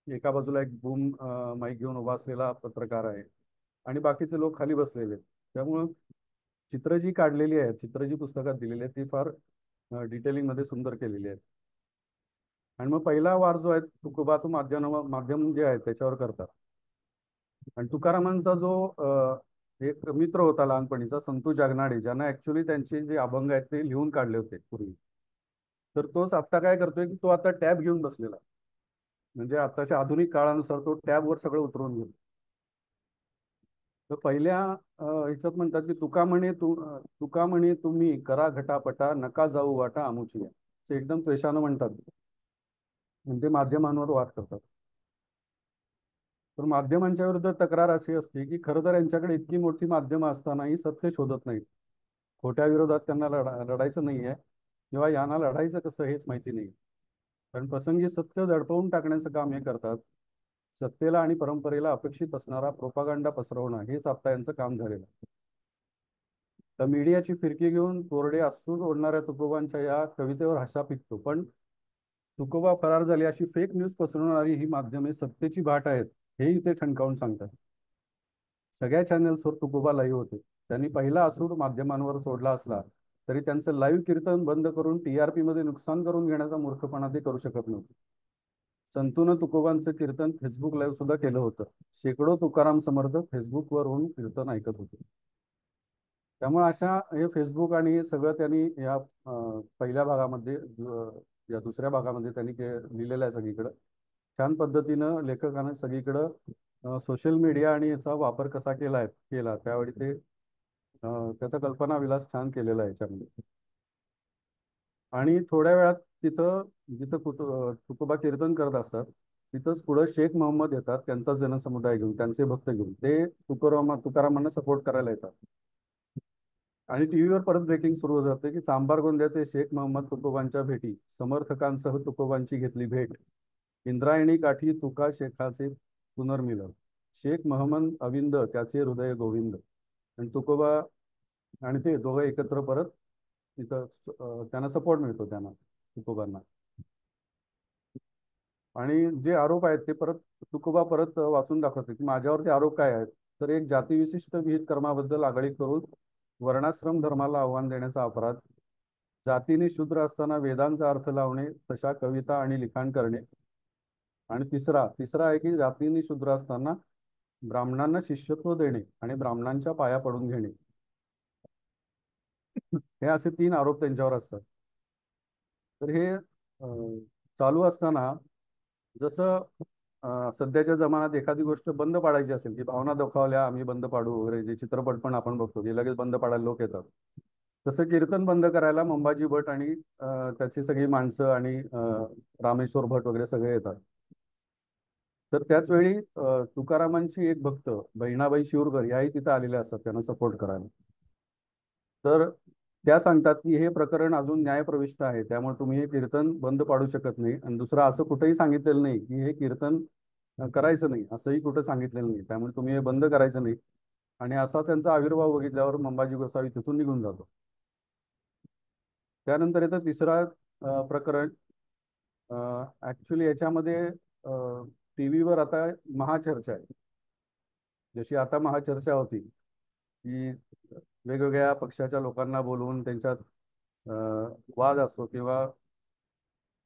एका बाजूला एक बूम माईक घेऊन उभा असलेला पत्रकार आहे आणि बाकीचे लोक खाली बसलेले आहेत. त्यामुळं चित्र जी काढलेली आहेत, चित्र जी पुस्तकात दिलेली आहेत ती फार डिटेलिंग मध्ये सुंदर केलेली आहेत. आणि मग पहिला वार जो आहे तुकोबा तो माध्यम जे आहे त्याच्यावर करतात. आणि तुकारामांचा जो एक मित्र होता लहानपणीचा संतू जगनाडे, ज्यांना ऍक्च्युली त्यांचे जे अभंग आहेत ते लिहून काढले होते पूर्वी, तर तोच आता काय करतोय की तो आता टॅब घेऊन बसलेला. म्हणजे आताच्या आधुनिक काळानुसार तो टॅबवर सगळं उतरवून घेतो. तर पहिल्या ह्याच्यात म्हणतात की तुका म्हणे तुम्ही करा घटापटा नका जाऊ वाटा आमुची, ते एकदम त्वेषानं म्हणतात. म्हणजे माध्यमांवर वाद करतात. तर माध्यमांच्या विरुद्ध तक्रार अशी असते की खरं तर यांच्याकडे इतकी मोठी माध्यमं असतानाही सत्य शोधत नाहीत. खोट्या विरोधात त्यांना लढायचं नाहीये, किंवा यांना लढायचं कसं हेच माहिती नाही. कारण प्रसंगी सत्य दडपवून टाकण्याचं काम हे करतात. सत्तेला आणि परंपरेला अपेक्षित असणारा प्रोपागंडा पसरवणं हेच आता यांचं काम झालेलं आहे. तर मीडियाची फिरकी घेऊन कोरडे अश्रू ओढणाऱ्या तुकोबांच्या या कवितेवर हसा पिकतो. पण तुकोबा फरार झाले अशी फेक न्यूज पसरवणारी ही माध्यमे सत्तेची भाट आहेत हेही ते ठणकावून सांगतात. सगळ्या चॅनल्सवर तुकोबा लाईव्ह होते. त्यांनी पहिला असूड माध्यमांवर सोडला असला तरी त्यांचं लाईव्ह कीर्तन बंद करून टीआरपी मध्ये नुकसान करून घेण्याचा मूर्खपणा ते करू शकत नव्हते. संतून तुकोबांचं कीर्तन फेसबुक लाईव्ह सुद्धा केलं होतं. शेकडो तुकाराम समर्थक फेसबुकवर होऊन कीर्तन ऐकत होते. त्यामुळे अशा हे फेसबुक आणि सगळं त्यांनी या पहिल्या भागामध्ये या दुसऱ्या भागामध्ये त्यांनी लिहिलेलं आहे सगळीकडं. छान पद्धतीनं लेखकानं सगळीकडं सोशल मीडिया आणि याचा वापर कसा केला त्यावेळी ते त्याचा कल्पना विलास छान केलेला आहे याच्यामध्ये. आणि थोड्या वेळात तिथं जिथं तुकोबा कीर्तन करत असतात तिथंच पुढं शेख मोहम्मद येतात, त्यांचा जनसमुदाय घेऊन, त्यांचे भक्त घेऊन. ते तुकारामांना सपोर्ट करायला येतात. आणि टीव्हीवर परत ब्रेकिंग सुरू होत जाते की चांभार गोंद्याचे शेख मोहम्मद तुकोबांच्या भेटी, समर्थकांसह तुकोबांची घेतली भेट, इंद्रायणी काठी तुका शेखाचे पुनर्मिलन, शेख महमद अविंद त्याचे हृदय गोविंद. आणि तुकोबा आणि ते दोघं एकत्र परत तिथं त्यांना सपोर्ट मिळतो त्यांना, तुकोबांना. आणि जे आरोप आहेत ते तुकोबा परत वाचून दाखवते की माझ्यावरचे आरोप काय आहेत. तर एक जातीविशिष्ट विहित कर्माबद्दल आगळीक करून वर्णाश्रम धर्माला आव्हान देण्याचा अपराध, जातीने शूद्र असताना वेदांचा अर्थ लावणे, तशा कविता आणि लिखाण करणे. आणि तिसरा आहे की जातीने शूद्र असताना ब्राह्मणांना शिष्यत्व देणे आणि ब्राह्मणांच्या पाया पडून घेणे. हे असे 3 आरोप त्यांच्यावर असतात. तर हे चालू असताना जसं सध्याच्या जमान्यात एखादी गोष्ट बंद पाडायची असेल की भावना दुखावल्या आम्ही बंद पाडू वगैरे, जे चित्रपट पण आपण बघतो की लगेच बंद पाडायला लोक येतात, तसं कीर्तन बंद करायला मंबाजी भट आणि त्याची सगळी माणसं आणि रामेश्वर भट वगैरे सगळे येतात. तर त्याच वेळी तुकारामांची एक भक्त बहिणाबाई शिवरकर याही तिथं आलेल्या असतात त्यांना सपोर्ट करायला. तर त्या सांगतात की हे प्रकरण अजून न्यायप्रविष्ट आहे, त्यामुळे तुम्ही हे कीर्तन बंद पाडू शकत नाही. आणि दुसरं असं कुठेही सांगितलेलं नाही की हे कीर्तन करायचं नाही, असंही कुठं सांगितलेलं नाही, त्यामुळे तुम्ही हे बंद करायचं नाही. आणि असा त्यांचा आविर्भाव बघितल्यावर मंबाजी गोसावी तिथून निघून जातो. त्यानंतर येतं तिसरा प्रकरण. ऍक्च्युली याच्यामध्ये टीव्हीवर आता महाचर्चा आहे. जशी आता महाचर्चा होती की वेगवेगळ्या पक्षाच्या लोकांना बोलवून त्यांच्यात वाद असतो किंवा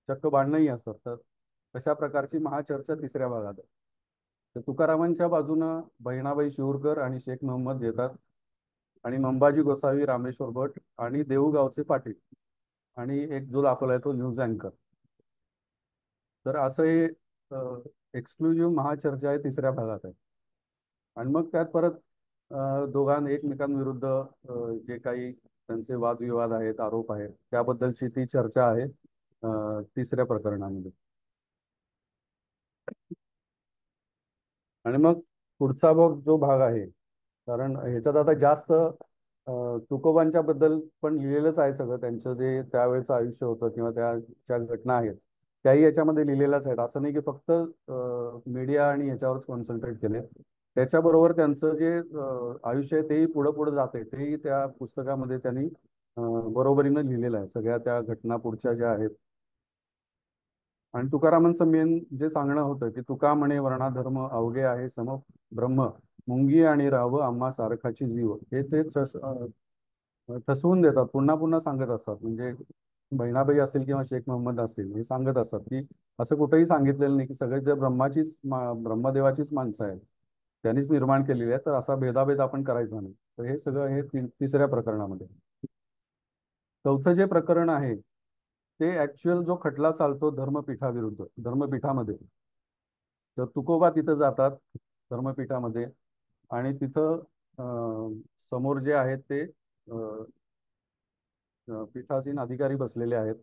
चक्क भांडणंही असतात, तर तशा प्रकारची महाचर्चा तिसऱ्या भागात आहे. तर तुकारामांच्या बाजूनं बहिणाबाई शिवरकर आणि शेख मोहम्मद येतात, आणि मंबाजी गोसावी, रामेश्वर भट आणि देऊगावचे पाटील, आणि एक जो दाखवलाय तो न्यूज अँकर. तर असं हे एक्सक्लुझिव्ह महाचर्चा आहे तिसऱ्या भागात आहे. आणि मग त्यात परत एकमेकांविरुद्ध जे काही त्यांचे वादविवाद आहेत, आरोप आहेत, त्याबद्दलची ती चर्चा आहे तिसऱ्या प्रकरणामध्ये. आणि मग पुढचा जो भाग आहे, कारण ह्याच्यात आता जास्त तुकोबांच्या बद्दल पण लिहिलेलंच आहे सगळं. त्यांचं जे त्यावेळेचं आयुष्य होतं किंवा त्या घटना आहेत त्याही याच्यामध्ये लिहिलेल्याच आहेत. असं नाही की फक्त मीडिया आणि याच्यावरच कॉन्सन्ट्रेट केले. त्याच्याबरोबर त्यांचं जे आयुष्य आहे तेही पुढं पुढं जाते, तेही त्या पुस्तकामध्ये त्यांनी बरोबरीनं लिहिलेलं आहे, सगळ्या त्या घटना पुढच्या ज्या आहेत. आणि तुकारामांचं मेन जे सांगणं होतं की तुका म्हणे वर्णाधर्म अवघे आहे सम ब्रह्म, मुंगी आणि राहावं आम्हा सारखाची जीव, हे ते ठसवून देतात, पुन्हा पुन्हा सांगत असतात. म्हणजे बहिणाबाई असतील किंवा शेख मोहम्मद असतील, हे सांगत असतात की असं कुठेही सांगितलेलं नाही की सगळे जे ब्रह्मदेवाचीच माणसं आहेत, त्यांनीच निर्माण केलेली आहे, तर असा भेदाभेद आपण करायचा नाही. तर हे सगळं हे तिसऱ्या प्रकरणामध्ये. चौथं जे प्रकरण आहे ते ऍक्च्युअल जो खटला चालतो धर्मपीठामध्ये, तर तुकोबा तिथं जातात धर्मपीठामध्ये, आणि तिथं समोर जे आहेत ते पीठासीन अधिकारी बसलेले आहेत.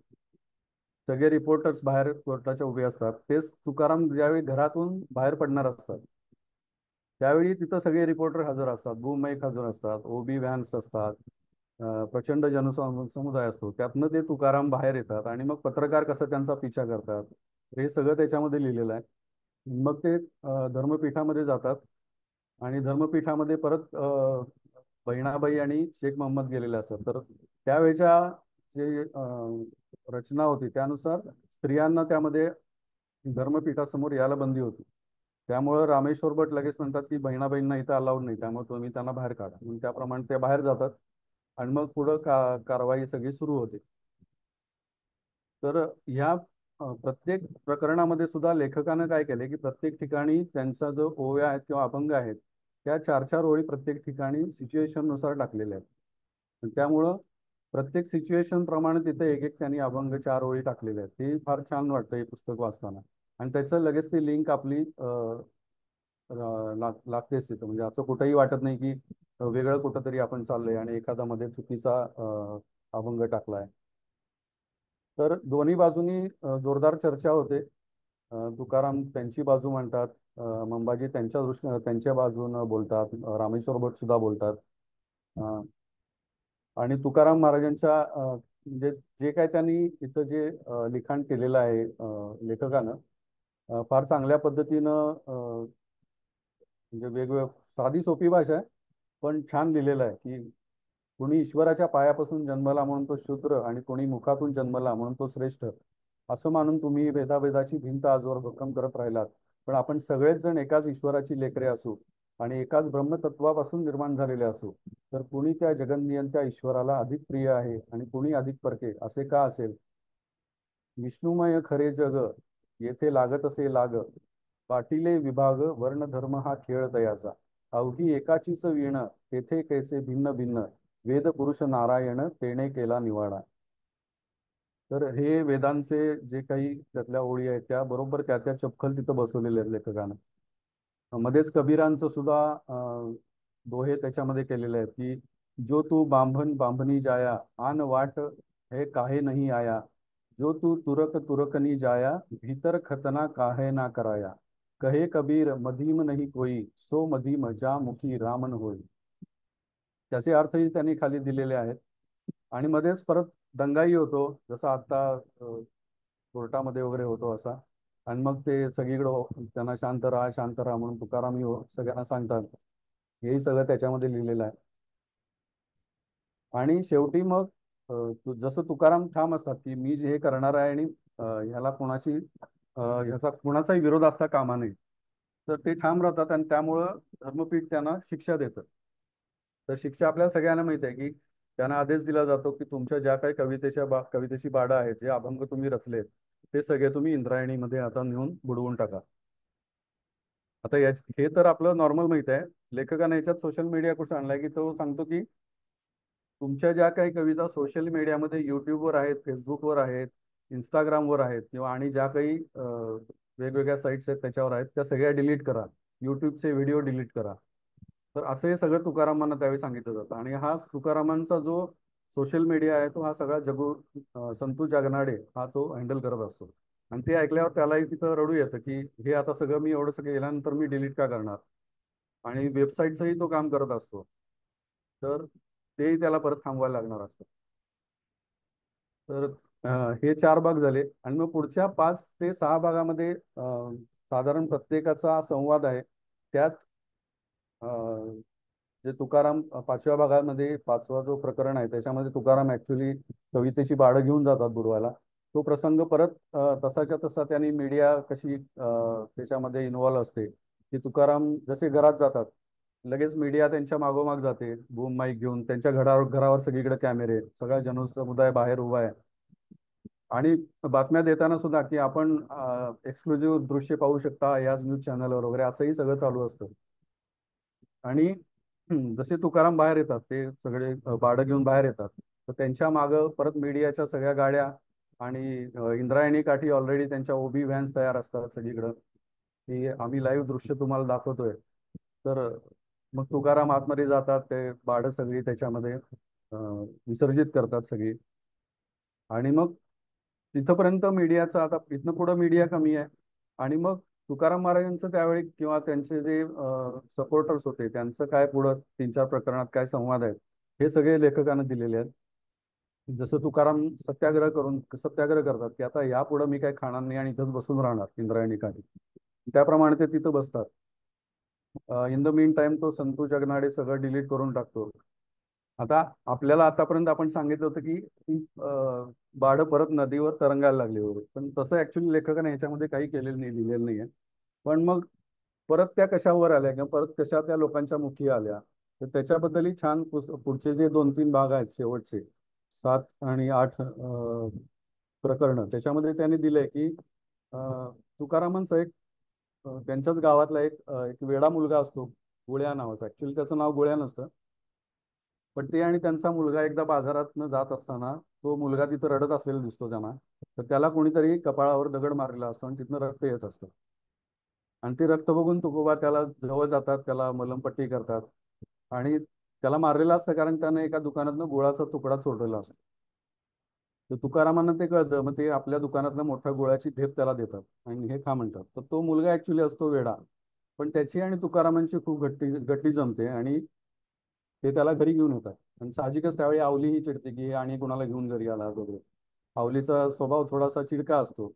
सगळे रिपोर्टर्स बाहेर कोर्टाच्या उभे असतात. तेच तुकाराम ज्यावेळी घरातून बाहेर पडणार असतात त्यावेळी तिथं सगळे रिपोर्टर हजर असतात, बूममाईक हजर असतात, ओबी व्हॅन्स असतात, प्रचंड जनसमुदाय असतो. त्यातनं ते तुकाराम बाहेर येतात आणि मग पत्रकार कसं त्यांचा पिछा करतात हे सगळं त्याच्यामध्ये लिहिलेलं आहे. मग ते धर्मपीठामध्ये जातात आणि धर्मपीठामध्ये परत बहिणाबाई आणि शेख मोहम्मद गेलेले असतात. तर त्यावेळेच्या जे रचना होती त्यानुसार स्त्रियांना त्यामध्ये धर्मपीठासमोर यायला बंदी होती. त्यामुळं रामेश्वर भट लगेच म्हणतात की बहिणाबाईंना इथं अलाउड नाही, त्यामुळे तुम्ही त्यांना बाहेर काढा. म्हणून त्याप्रमाणे ते बाहेर जातात आणि मग पुढं कारवाई सगळी सुरू होते. तर ह्या प्रत्येक प्रकरणामध्ये सुद्धा लेखकानं काय केले की प्रत्येक ठिकाणी त्यांचा जो ओव्या आहेत किंवा अभंग आहेत त्या 4-4 ओळी प्रत्येक ठिकाणी सिच्युएशन नुसार टाकलेल्या आहेत. आणि त्यामुळं प्रत्येक सिच्युएशन प्रमाणे तिथे एक एक त्यांनी अभंग 4 ओळी टाकलेले आहेत. ते फार छान वाटतं हे पुस्तक वाचताना. आणि त्याचं लगेच ती लिंक आपली लागतेच तिथं. म्हणजे असं कुठंही वाटत नाही की वेगळं कुठंतरी आपण चाललंय आणि एखादा मध्ये चुकीचा अभंग टाकलाय. तर दोन्ही बाजूनी जोरदार चर्चा होते. तुकाराम त्यांची बाजू म्हणतात, मंबाजी त्यांच्या बाजून बोलतात, रामेश्वर भट सुद्धा बोलतात. आणि तुकाराम महाराजांच्या म्हणजे जे काय त्यांनी इथं जे लिखाण केलेलं आहे लेखकानं, फार चांगल्या पद्धतीनं म्हणजे वेगवेगळं, साधी सोपी भाषा आहे पण छान लिहिलेलं आहे की कोणी ईश्वराच्या पायापासून जन्मला म्हणून तो शूद्र आणि कोणी मुखातून जन्मला म्हणून तो श्रेष्ठ, असं मानून तुम्ही भेदाभेदाची भिंत आजवर भक्कम करत राहिलात. पण आपण सगळेच जण एकाच ईश्वराची लेकरे असू आणि एकाच ब्रह्मतत्वापासून निर्माण झालेले असू, तर कुणी त्या जगन्नियंत्या ईश्वराला अधिक प्रिय आहे आणि कुणी अधिक परके, असे का असेल? विष्णुमय खरे जग येथे लागत असे लाग, पाटीले विभाग वर्ण धर्म हा खेळ तयाचा, अवघी एकाचीच वीण तेथे कैसे भिन्न भिन्न, वेद पुरुष नारायण तेने केला निवाडा. तर हे वेदांचे जे काही त्यातल्या ओळी आहेत त्या बरोबर त्या चपखल तिथं बसवलेले आहेत लेखकानं. मध्येच कबीरांचं सुद्धा दोहे त्याच्यामध्ये केलेले आहेत की जो तू बांभन बांभनी जाया आन वाट हे काहे नाही आया, जो तू तुरक तुरकनी जाया भीतर खतना काहे ना कराया, कहे कबीर मधीम नहीं कोई सो मधीम जा मुखी रामन होई. त्याचे अर्थही त्यांनी खाली दिलेले आहेत. आणि मध्येच परत दंगाई होतो, जसा आता कोर्टामध्ये वगैरे होतो असा. आणि मग ते सगळीकडं त्यांना शांत राहा म्हणून तुकारामही सगळ्यांना सांगतात. हेही सगळं त्याच्यामध्ये लिहिलेलं आहे. आणि शेवटी मग जसं तुकाराम ठाम असतात की मी जे हे करणार आहे आणि ह्याला ह्याचा कुणाचाही विरोध असता कामा नये, तर ते ठाम राहतात आणि त्यामुळं धर्मपीठ त्यांना शिक्षा देतं. तर शिक्षा आपल्याला सगळ्यांना माहिती आहे की त्यांना आदेश दिला जातो की तुमच्या ज्या काही कवितेची बाडं आहेत, जे अभंग तुम्ही रचलेत, ते सगळे तुम्ही इंद्रायणीमध्ये आता नेऊन बुडवून टाका. आता हे तर आपलं नॉर्मल माहित आहे. लेखकाने याच्यात सोशल मीडिया कुठं आणलाय की तो सांगतो की तुमच्या ज्या काही कविता सोशल मीडियामध्ये युट्यूबवर आहेत, फेसबुकवर आहेत, इंस्टाग्रामवर आहेत किंवा आणि ज्या काही वेगवेगळ्या साईट्स आहेत त्याच्यावर आहेत, त्या सगळ्या डिलीट करा, युट्यूबचे व्हिडिओ डिलीट करा. तर असं हे सगळं तुकारामांना त्यावेळी सांगितलं जातं. आणि हा तुकारामांचा जो सोशल मीडिया आहे तो हा सगळा संतू जगनाडे हा तो हँडल करत असतो. आणि ते ऐकल्यावर त्यालाही तिथं रडू येतं की हे आता सगळं मी एवढं सगळं केल्यानंतर मी डिलीट का करणार. आणि वेबसाईटचंही तो काम करत असतो, तर तेही त्याला परत थांबवायला लागणार असतं. तर हे 4 भाग झाले. आणि मग पुढच्या 5 ते 6 भागामध्ये साधारण प्रत्येकाचा संवाद आहे. त्यात जे तुकाराम 5व्या भागामध्ये 5वा जो प्रकरण आहे त्याच्यामध्ये तुकाराम ऍक्च्युली कवितेची बाडं घेऊन जातात बुडवायला. तो प्रसंग परत तसाच्या तसा त्यांनी मीडिया कशी त्याच्यामध्ये इन्व्हॉल्व असते की तुकाराम जसे घरात जातात लगेच मीडिया त्यांच्या मागोमाग जाते बूम माईक घेऊन, त्यांच्या घरावर सगळीकडे कॅमेरे, सगळा जनसमुदाय बाहेर उभा आहे. आणि बातम्या देताना सुद्धा की आपण एक्सक्लुझिव्ह दृश्य पाहू शकता याच न्यूज चॅनलवर वगैरे, असंही सगळं चालू असतं. आणि जसे तुकाराम बाहेर येतात, ते सगळे भाडं घेऊन बाहेर येतात, तर त्यांच्या मागं परत मीडियाच्या सगळ्या गाड्या आणि इंद्रायणी काठी ऑलरेडी त्यांच्या ओबी व्हॅन्स तयार असतात सगळीकडं, की आम्ही लाईव्ह दृश्य तुम्हाला दाखवतोय. तर मग तुकाराम आतमध्ये जातात, ते भाडं सगळी त्याच्यामध्ये विसर्जित करतात सगळी. आणि मग तिथपर्यंत मीडियाचा, आता इथनं पुढं मीडिया कमी आहे. आणि मग तुकाराम महाराजांचं त्यावेळी किंवा त्यांचे जे सपोर्टर्स होते त्यांचं काय पुढं 3-4 प्रकरणात काय संवाद आहेत, हे सगळे लेखकानं दिलेले आहेत. जसं तुकाराम सत्याग्रह करतात की आता यापुढं मी काय खाणार नाही आणि इथंच बसून राहणार इंद्रायणी काठी, त्याप्रमाणे ते तिथं बसतात. इन द मीन टाइम तो संतू जगनाडे सगळं डिलीट करून टाकतो. आता आपल्याला आतापर्यंत आपण सांगितलं होतं की ती बाढं परत नदीवर तरंगायला लागली वगैरे, पण तसं ऍक्च्युली लेखकाने ह्याच्यामध्ये काही केलेलं नाही, लिहिलेलं नाहीये. पण मग परत त्या कशावर आल्या किंवा परत कशा त्या लोकांच्या मुखी आल्या, तर त्याच्याबद्दलही छान पुढचे जे 2-3 भाग आहेत शेवटचे 7 आणि 8 प्रकरणं, त्याच्यामध्ये त्यांनी दिलंय की तुकारामांचं एक त्यांच्याच गावातला एक वेडा मुलगा असतो गुळ्या नावाचा. ऍक्च्युली त्याचं नाव गुळ्या नसतं, पण ते आणि त्यांचा मुलगा एकदा बाजारातनं जात असताना तो मुलगा तिथं रडत असलेला दिसतो त्यांना. तर त्याला कोणीतरी कपाळावर दगड मारलेला असतो आणि तिथनं रक्त येत असतं. आणि ते रक्त बघून तुकोबा त्याला जवळ जातात, त्याला मलमपट्टी करतात. आणि त्याला मारलेलं असतं कारण त्याने एका दुकानातनं गुळाचा तुकडा चोरलेला असतो. तर तुकारामांना ते कळतं, मग ते आपल्या दुकानातनं मोठ्या गुळाची ढेप त्याला देतात आणि हे खा म्हणतात. तर तो मुलगा ऍक्च्युली असतो वेडा, पण त्याची आणि तुकारामांची खूप गट्टी जमते आणि ते त्याला घरी घेऊन येतात. आणि साहजिकच त्यावेळी आवली ही चिडते की आणि कुणाला घेऊन घरी आला वगैरे. आवलीचा स्वभाव थोडासा चिडका असतो.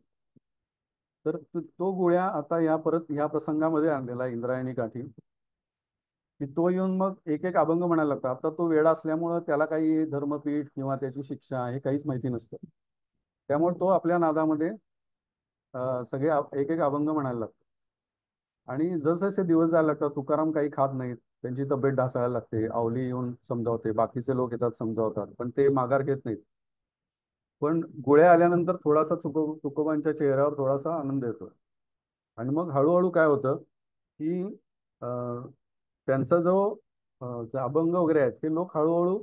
तर तो गोळ्या आता परत ह्या प्रसंगामध्ये आणलेला इंद्रायणी काठी, की तो येऊन मग एक एक अभंग म्हणायला लागतो. आता तो वेडा असल्यामुळं त्याला काही धर्मपीठ किंवा त्याची शिक्षा हे काहीच माहिती नसतं. त्यामुळे तो आपल्या नादामध्ये सगळे एक एक अभंग म्हणायला लागतो. आणि जसजसे दिवस जायला लागतात तुकाराम काही खात नाहीत, त्यांची तब्येत ढासळायला लागते. आवली येऊन समजावते, बाकीचे लोक येतात समजावतात, पण ते माघार घेत नाहीत. पण गोळ्या आल्यानंतर थोडासा तुकोबांच्या चेहऱ्यावर थोडासा आनंद येतो. आणि मग हळूहळू काय होतं की त्यांचा जो जे अभंग वगैरे आहेत ते लोक हळूहळू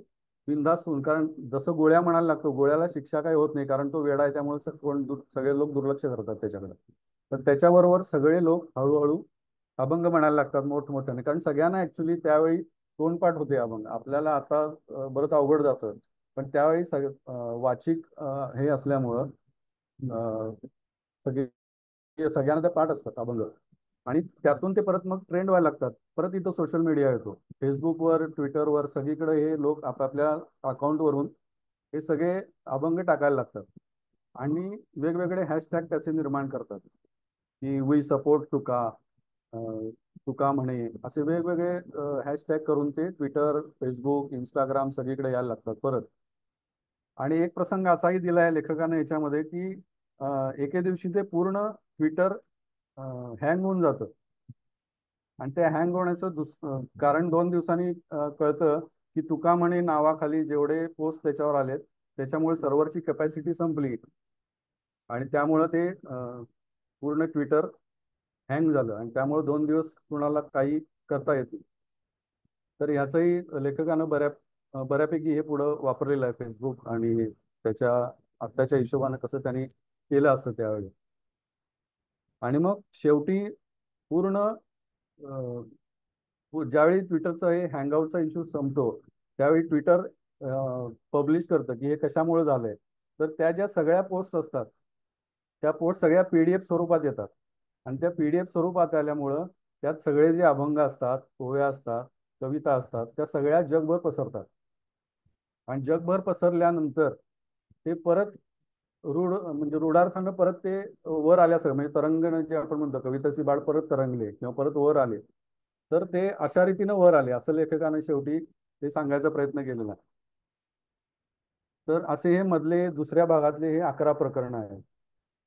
बिनधास्त होऊन, कारण जसं गोळ्या म्हणायला लागतो गोळ्याला शिक्षा काही होत नाही कारण तो वेडा आहे, त्यामुळे सगळे लोक दुर्लक्ष करतात त्याच्याकडे. तर त्याच्याबरोबर सगळे लोक हळूहळू अभंग म्हणायला लागतात मोठमोठ्याने, कारण सगळ्यांना ऍक्च्युली त्यावेळी तोंडपाठ होते अभंग. आपल्याला आता बरंच अवघड जातं, पण त्यावेळी वाचिक हे असल्यामुळं सगळे सगळ्यांना ते पाठ असतात अभंग. आणि त्यातून ते परत मग ट्रेंड व्हायला लागतात. परत इथं सोशल मीडिया येतो, फेसबुकवर ट्विटरवर सगळीकडे हे लोक आपापल्या अकाउंटवरून हे सगळे अभंग टाकायला लागतात. आणि वेगवेगळे हॅशटॅग त्याचे निर्माण करतात की वी सपोर्ट तुका, तुका म्हणे, असे वेगवेगळे हॅशटॅग करून ते ट्विटर, फेसबुक, इंस्टाग्राम सगळीकडे यायला लागतात परत. आणि एक प्रसंग असाही दिलाय लेखकाने याच्यामध्ये की एके दिवशी ते पूर्ण ट्विटर हँग होऊन जातं. आणि ते हँग होण्याचं कारण 2 दिवसांनी कळतं की तुका म्हणे नावाखाली जेवढे पोस्ट त्याच्यावर आलेत त्याच्यामुळे सर्व्हरची कॅपॅसिटी संपली आणि त्यामुळं ते पूर्ण ट्विटर हँग झालं आणि त्यामुळे 2 दिवस कुणाला काही करता येत नाही. तर ह्याचंही लेखकानं बऱ्यापैकी हे पुढं वापरलेलं आहे फेसबुक आणि त्याच्या आत्ताच्या हिशोबानं कसं त्यांनी केलं असतं त्यावेळी. आणि मग शेवटी पूर्ण ज्यावेळी ट्विटरचा हे हँगआउटचा इश्यू संपतो त्यावेळी ट्विटर पब्लिश करतं की हे कशामुळे झालंय. तर त्या ज्या सगळ्या पोस्ट असतात त्या पोस्ट सगळ्या PDF स्वरूपात येतात. आणि त्या PDF स्वरूपात आल्यामुळं त्यात सगळे जे अभंग असतात, पोह्या असतात, कविता असतात, त्या सगळ्या जगभर पसरतात. आणि जगभर पसरल्यानंतर ते परत म्हणजे रूढार्थानं परत ते वर आल्यासारखं, म्हणजे तरंगण जे आपण म्हणतो, कविताची बाळ परत तरंगले किंवा परत वर आले, तर ते अशा रीतीनं वर आले असं लेखकाने शेवटी ते सांगायचा प्रयत्न केलेला. तर असे हे मधले दुसऱ्या भागातले हे 11 प्रकरण आहेत.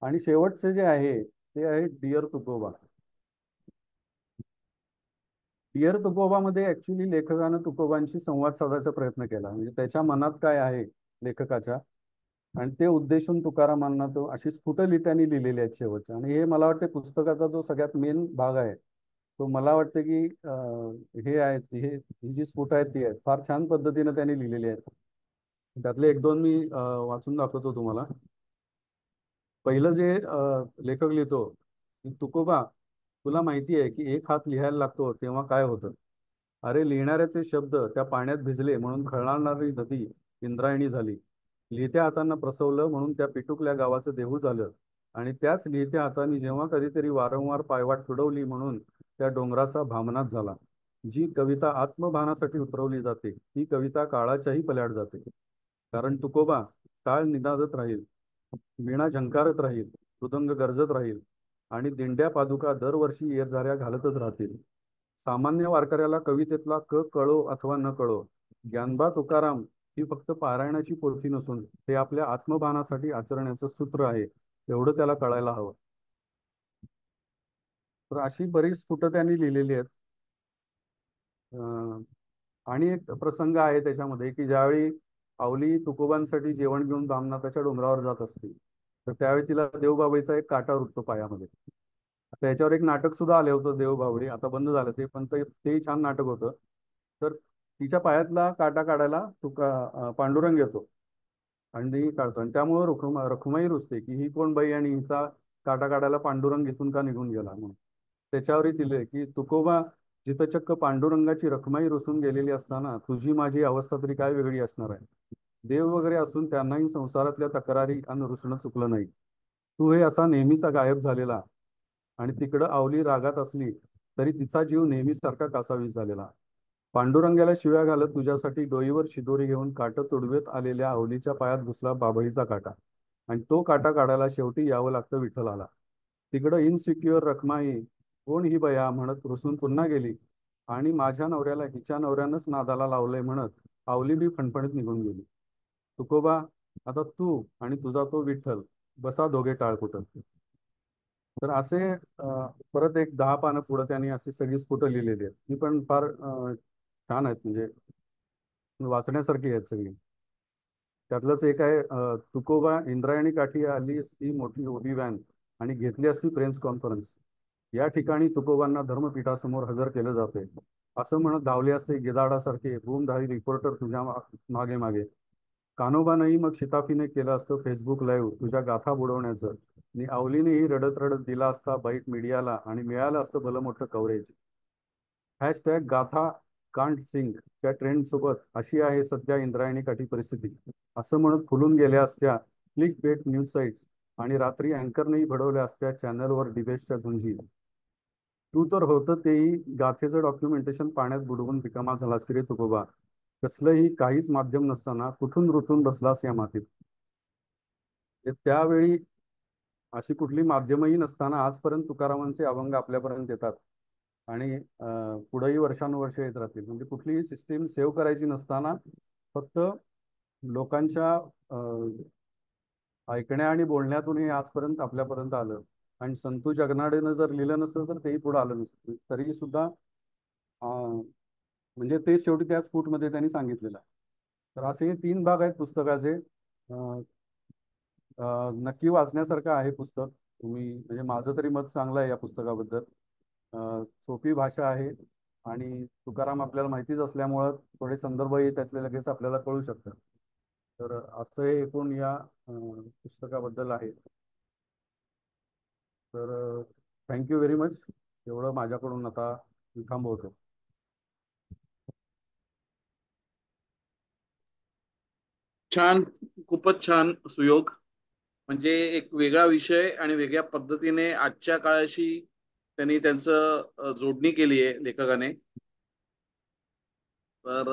आणि शेवटचे जे आहे ते आहे डिअर तुकोबा. डिअर तुकोबामध्ये ऍक्च्युली लेखकानं तुकोबांशी संवाद साधायचा प्रयत्न केला, म्हणजे त्याच्या मनात काय आहे लेखकाच्या, आणि ते उद्देशून तुकारामांना तो अशी स्फुटलित्याने लिहिलेली आहेत शेवटच्या. आणि हे मला वाटते पुस्तकाचा जो सगळ्यात मेन भाग आहे, तो मला वाटतं की हे आहेत, ही जी स्फुट आहेत ती आहेत फार छान पद्धतीने त्यांनी लिहिलेली आहेत. त्यातले एक दोन मी वाचून दाखवतो तुम्हाला. पहिलं जे लेखक लिहितो की, तुकोबा, तुला माहिती आहे की एक हात लिहायला लागतो तेव्हा काय होतं. अरे, लिहिणाऱ्याचे शब्द त्या पाण्यात भिजले म्हणून खळणारी नदी इंद्रायणी झाली. लिहित्या हातांना प्रसवलं म्हणून त्या पिटुकल्या गावाचं देहू झालं. आणि त्याच लिहित्या हातांनी जेव्हा कधीतरी वारंवार पायवाट तुडवली म्हणून त्या डोंगराचा भामनाथ झाला. जी कविता आत्मभानासाठी उतरवली जाते ती कविता काळाच्याही पल्याड जाते. कारण तुकोबा, काळ निनादत राहील, वीणा झंकारत राहील, मृदंग गरजत राहील आणि दिंड्या पादुका दरवर्षी येरझाऱ्या घालतच राहतील. सामान्य वारकऱ्याला कवितेतला क कळो अथवा न कळो, ज्ञानबा तुकाराम ही फक्त पारायणाची पोथी नसून ते आपल्या आत्मभानासाठी आचरण्याचं सूत्र आहे, एवढं त्याला कळायला हवं. तर अशी बरीच स्फुटं त्यांनी लिहिलेली आहेत. आणि एक प्रसंग आहे त्याच्यामध्ये की ज्यावेळी आवली तुकोबांसाठी जेवण घेऊन भामनाथाच्या डोंगरावर जात असते, तर त्यावेळी तिला देवबाभळीचा एक काटा रुततो पायामध्ये. त्याच्यावर एक नाटक सुद्धा आले होतं, देवबाभळी, आता बंद झालं ते, पण तेही छान नाटक होतं. तर तिच्या पायातला काटा काढायला पांडुरंग येतो आणि काढतो, आणि त्यामुळे रखुमाई रुसते की ही कोण बाई आणि हिचा काटा काढायला पांडुरंग इथून का निघून गेला म्हणून. त्याच्यावरही दिले की, तुकोबा, जिथं चक्क पांडुरंगाची रखमाई रुसून गेलेली असताना तुझी माझी अवस्था तरी काय वेगळी असणार आहे. देव वगैरे असून त्यांनाही संसारातल्या तक्रारी आणि रुसणं चुकलं नाही. तू हे असा नेहमीचा गायब झालेला, आणि तिकडं आवली रागात असली तरी तिचा जीव नेहमीसारखा कासावीस झालेला. पांडुरंगाला शिव्या घालत तुझ्यासाठी डोईवर शिदोरी घेऊन काट तुडवेत आलेल्या आवलीच्या पायात घुसला बाभळीचा काटा, आणि तो काटा काढायला शेवटी यावं लागतं विठ्ठलाला. तिकडं इनसिक्युअर रखमाई, कोण ही बया म्हणत रुसून पुन्हा गेली, आणि माझ्या नवऱ्याला हिच्या नवऱ्यानंच नादाला लावलंय म्हणत आवली बी फणफणीत निघून गेली. तुकोबा, आता तू आणि तुझा तो विठ्ठल बसा दोघे टाळकुटत. तर असे परत एक 10 पानं पुढं त्यांनी अशी सगळी स्फुटं लिहिलेली आहेत. ती पण फार छान आहेत, म्हणजे वाचण्यासारखी आहेत सगळी. त्यातलंच एक आहे, तुकोबा, इंद्रायणी काठी आली असती मोठी उभी व्हॅन आणि घेतली असती प्रेस कॉन्फरन्स. या ठिकाणी तुकोबांना धर्मपीठासमोर हजर केलं जाते असं म्हणत धावले असते गिधाडासारखे बूमधारी रिपोर्टर तुझ्या मागे मागे. कान्होबानंही मग शिताफीने केलं असतं फेसबुक लाईव्ह तुझ्या गाथा बुडवण्याचं, आणि आवलीनेही रडत रडत दिला असता बाईट मीडियाला आणि मिळालं असतं भलं मोठं कव्हरेज. हॅशटॅग गाथा कांट सिंग त्या ट्रेंड सोबत अशी आहे सध्या इंद्रायणी काठी परिस्थिती, असं म्हणत फुलून गेल्या असत्या क्लिक बेट न्यूज साईट्स, आणि रात्री अँकरनेही भडवल्या असत्या चॅनलवर डिबेट्सच्या झुंजी. तू तर होतं तेही गाथेचं डॉक्युमेंटेशन पाण्यात बुडवून रिकामा झालास की रे तुकोबा. कसलंही काहीच माध्यम नसताना कुठून रुतून बसलास या मातीत. त्यावेळी अशी कुठली माध्यमही नसताना आजपर्यंत तुकारामांचे अभंग आपल्यापर्यंत येतात, आणि पुढेही वर्षानुवर्ष येत राहतील. म्हणजे कुठलीही सिस्टीम सेव्ह करायची नसताना फक्त लोकांच्या ऐकण्या आणि बोलण्यातूनही आजपर्यंत आपल्यापर्यंत आलं. आणि संतू जगनाडेनं जर लिहिलं नसतं तर तेही पुढे आलं नसतं. तरी सुद्धा म्हणजे ते शेवटी त्याच फूटमध्ये त्यांनी सांगितलेलं आहे. तर असे हे 3 भाग आहेत पुस्तकाचे. नक्की वाचण्यासारखं आहे पुस्तक. तुम्ही, म्हणजे माझं तरी मत चांगलं आहे या पुस्तकाबद्दल. सोपी भाषा आहे, आणि तुकाराम आपल्याला माहितीच असल्यामुळं थोडे संदर्भही त्यातले लगेच आपल्याला कळू शकतात. तर असं हे एकूण या पुस्तकाबद्दल आहे. तर थँक्यू व्हेरी मच. एवढं माझ्याकडून आता मी थांबवतो. छान, खूपच छान सुयोग. म्हणजे एक वेगळा विषय आणि वेगळ्या पद्धतीने आजच्या काळाशी त्यांनी त्यांचं जोडणी केली आहे लेखकाने. तर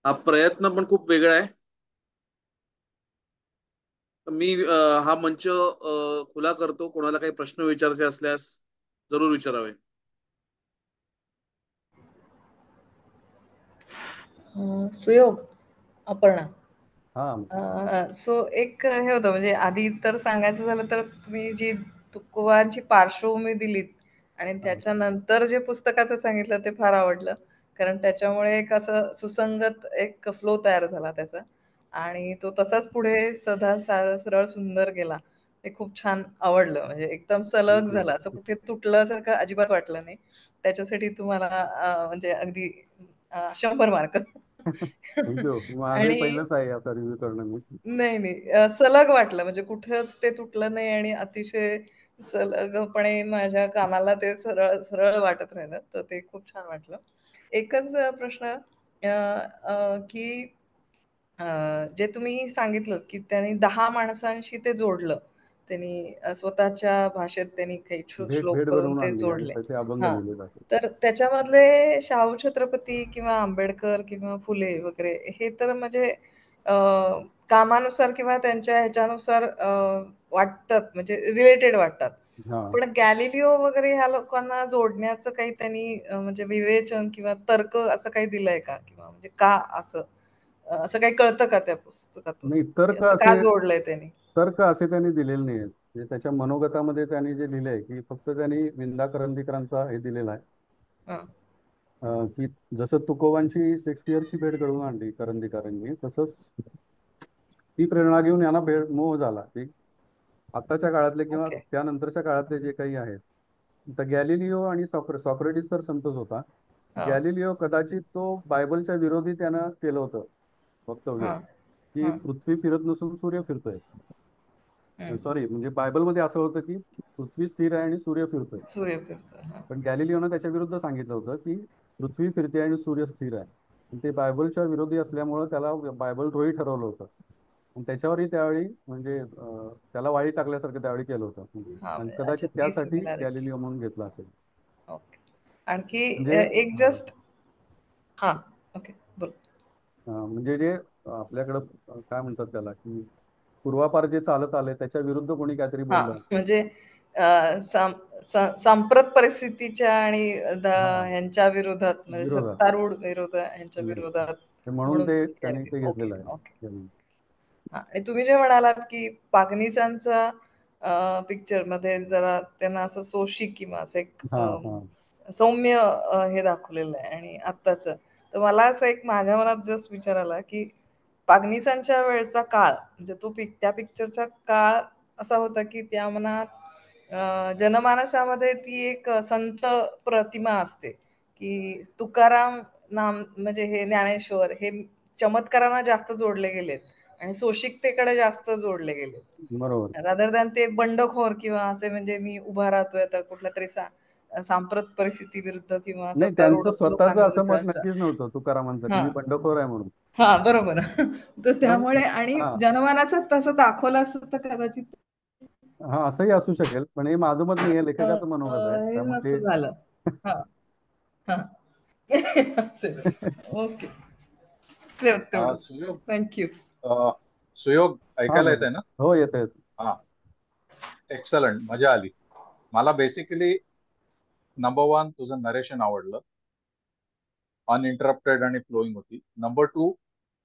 हा प्रयत्न पण खूप वेगळा आहे. तर मी हा मंच खुला करतो. कोणाला काही प्रश्न विचारायचे असल्यास जरूर विचारावे. सुयोग, अपर्णा. हा, सो एक हे होतं, म्हणजे आधी तर सांगायचं झालं तर तुम्ही जी तुकोबांची पार्श्वभूमी दिलीत आणि त्याच्यानंतर जे पुस्तकाचं सांगितलं ते फार आवडलं. कारण त्याच्यामुळे एक असं सुसंगत एक फ्लो तयार झाला त्याचा आणि तो तसाच पुढे सदा सरळ सुंदर गेला. ते खूप छान आवडलं. म्हणजे एकदम सलग थँक्यू. झाला. असं कुठे तुटल्यासारखं अजिबात वाटलं नाही. त्याच्यासाठी तुम्हाला म्हणजे अगदी 100 मार्क. थँक्यू. माझंही आणि पहिलंच आहे याचा रिव्ह्यू करणं मी. नाही, नाही. सलग वाटलं म्हणजे कुठेच ते तुटलं नाही आणि अतिशय सलगपणे माझ्या कानाला ते सरळ सरळ वाटत राहिलं. तर ते खूप छान वाटलं. एकच प्रश्न अ, की अ, जे तुम्ही सांगितलंत, की त्यांनी 10 माणसांशी ते जोडलं. त्यांनी स्वतःच्या भाषेत त्यांनी काही भेट श्लोक भेट करून घडवून ते आणली आणि जोडले. त्याचे अभंग हां. लिहिले जातात. तर त्याच्यामधले शाहू छत्रपती किंवा आंबेडकर किंवा फुले वगैरे हे तर म्हणजे अ, कामानुसार किंवा त्यांच्या ह्याच्यानुसार वाटतात म्हणजे रिलेटेड वाटतात. हा. पण गॅलिलिओ वगैरे ह्या लोकांना जोडण्याचं काही त्यांनी म्हणजे विवेचन किंवा तर्क असं काही दिलंय का? किंवा म्हणजे का असं? असं काही कळतं का त्या पुस्तकातून? नाही, की असं का जोडलंय त्यांनी? तर्क असे त्यांनी दिलेले नाही आहेत. म्हणजे त्याच्या मनोगतामध्ये त्यांनी जे लिहिलंय की फक्त त्यांनी विंदा करंदीकरांचा हे दिलेला आहे हां, की जसं तुकोबांची शेक्सपियरची भेट घडवून आणली करंदीकरांनी, तसंच ती प्रेरणा घेऊन यांना भेट मोह झाला की आताच्या काळातले किंवा ओके. त्यानंतरच्या काळातले जे काही आहेत. तर गॅलिलिओ आणि सॉक्रेटिस तर संतच होता. हां, गॅलिलिओ कदाचित तो बायबलच्या विरोधी त्यानं केलं होतं वक्तव्य, हां, की हां. पृथ्वी फिरत नसून सूर्य फिरतोय. हं. सॉरी, म्हणजे बायबलमध्ये असं होतं की पृथ्वी स्थिर आहे आणि सूर्य फिरतोय. सूर्य फिरतोय. हां, पण गॅलिलिओनं त्याच्या विरुद्ध सांगितलं होतं की पृथ्वी फिरते आणि सूर्य स्थिर आहे. आणि ते बायबलच्या विरोधी असल्यामुळं त्याला बायबल द्रोही ठरवलं होतं. आणि त्याच्यावरही त्यावेळी म्हणजे त्याला वाळी टाकल्यासारखं त्यावेळी केलं होतं. हां. आणि म्हणजे अच्छा कदाचित ती त्यासाठी सिमिलॅरिटी. गॅलिलिओ म्हणून घेतला असेल. ओके. आणखी म्हणजे एक जस्ट हां. ओके. बोल. म्हणजे जे आपल्याकडं काय म्हणतात त्याला की पूर्वापार जे चालत आले त्याच्या विरुद्ध कोणी काहीतरी हां. बोललं. म्हणजे अ, साम सांप्रत परिस्थितीच्या आणि हा, ह्यांच्या विरोधात म्हणजे विरोधात. सत्तारूढ विरोध ह्यांच्या येस, विरोधात म्हणून म्हणून ते त्यांनी केलं. ते ओके, घेतलेलं आहे. ओके. हां. आणि तुम्ही जे म्हणालात, की पागनिसांचा पिक्चरमध्ये जरा त्यांना असं सोशिक किंवा असं एक हा हा. सौम्य हे दाखवलेलं आहे आणि आत्ताचं. तर मला असं एक माझ्या मनात जस्ट विचार आला, की पागनिसांच्या वेळचा काळ म्हणजे त्या पिक्चरचा काळ असा होता, की त्या मनात जनमानसामध्ये ती एक संत प्रतिमा असते, की तुकाराम नाम म्हणजे हे ज्ञानेश्वर हे चमत्कारांना जास्त जोडले गेलेत आणि सोशिकतेकडे जास्त जोडले गेलेत. बरोबर. रादर दॅन ते बंडखोर किंवा असे म्हणजे मी उभा राहतोय आता कुठल्या तरी सांप्रत परिस्थिती विरुद्ध किंवा नाही, सत्तारूढ त्यांचं स्वतःचं असं लोकांविरुद्ध मत असं. नक्कीच नव्हतं तुकारामांचं की मी हां. बंडखोर आहे म्हणून. हां, बरोबर. तर पण त्यामुळे आणि हा जनमानसात तसं दाखवलं असतं तर कदाचित हा, असंही असू शकेल, पण हे माझं मत नाही आहे, लेखकाचं मनोगत आहे हे त्यामुळे नसतं झालं. हां, हां. असेल. ओके. तेवढंच. सुयोग थँक यू. सुयोग हा ऐकायला बोला. येतंय ना? हो, येत आहेत. हा, एक्सलंट, मजा आली. मला बेसिकली नंबर वन तुझं नरेशन आवडलं. अनइंटरप्टेड आणि फ्लोईंग होती. नंबर टू,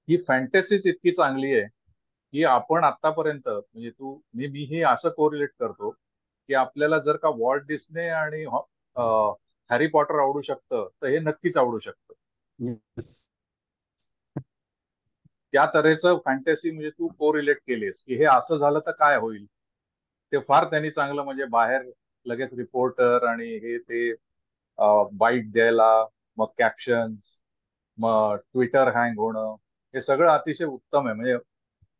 ही फॅन्टसीच इतकी चांगली आहे की आपण आतापर्यंत म्हणजे मीही असं कोरिलेट करतो की आपल्याला जर का वॉल्ट डिस्ने आणि हॅरी पॉटर आवडू शकतं तर हे नक्कीच आवडू शकतं. Yes. त्या तऱ्हेचं फॅन्टसी म्हणजे तू कोरिलेट केलीस की हे असं झालं तर काय होईल. ते फार त्यांनी चांगलं म्हणजे बाहेर लगेच रिपोर्टर आणि हे ते बाईट द्यायला, मग कॅप्शन्स, मग ट्विटर हँग होणं, हे सगळं अतिशय उत्तम आहे. म्हणजे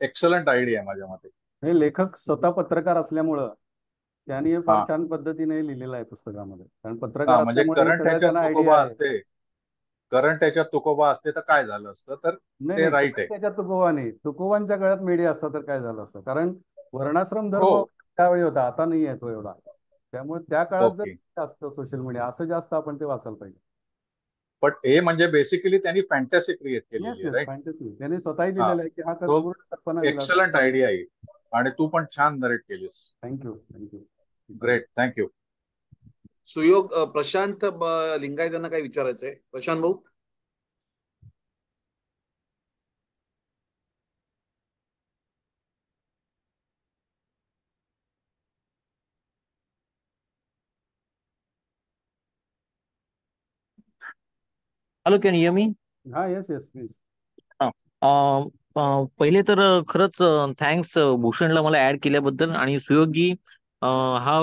एक्सलंट आयडिया आहे माझ्या मते. हे लेखक स्वतः पत्रकार असल्यामुळं त्यांनी हे फार हा छान पद्धतीने लिहिलेलं आहे पुस्तकामध्ये. कारण हा, पत्रकार म्हणजे असल्यामुळे हे करंट सगळं ह्याच्यात त्यांना आयडिया तुकोबा आहे. असते, करंट ह्याच्यात तुकोबा असते तर काय झालं असतं, तर नाही ते नाही, राईट आहे. त्याच्यात तुकोबा नाही. तुकोबांच्या काळात मीडिया असता तर काय झालं असतं, कारण वर्णाश्रम हो, धर्म त्यावेळी होता, आता नाही आहे तो एवढा. त्यामुळे त्या काळात जर ओके. असतं सोशल मीडिया असं जास्त आपण ते वाचायला पाहिजे. पण हे म्हणजे बेसिकली त्यांनी फॅन्टसी क्रिएट येस केलेली आहे, येस, राईट. फॅन्टसी त्यांनी स्वतःही हा, लिहिलेलं आहे की हा तो पूर्ण कल्पना विलास. एक्सलंट आयडिया आहे आणि तू पण छान नरेट केलीस. Thank you thank you. Great, thank you. Suyog Prashant Lingayat यांना काय विचारायचंय? प्रशांत भाऊ. Hello, can you me? हा, येस येस प्लीज. पहिले तर खरंच थँक्स भूषणला मला ऍड केल्याबद्दल, आणि सुयोगजी हा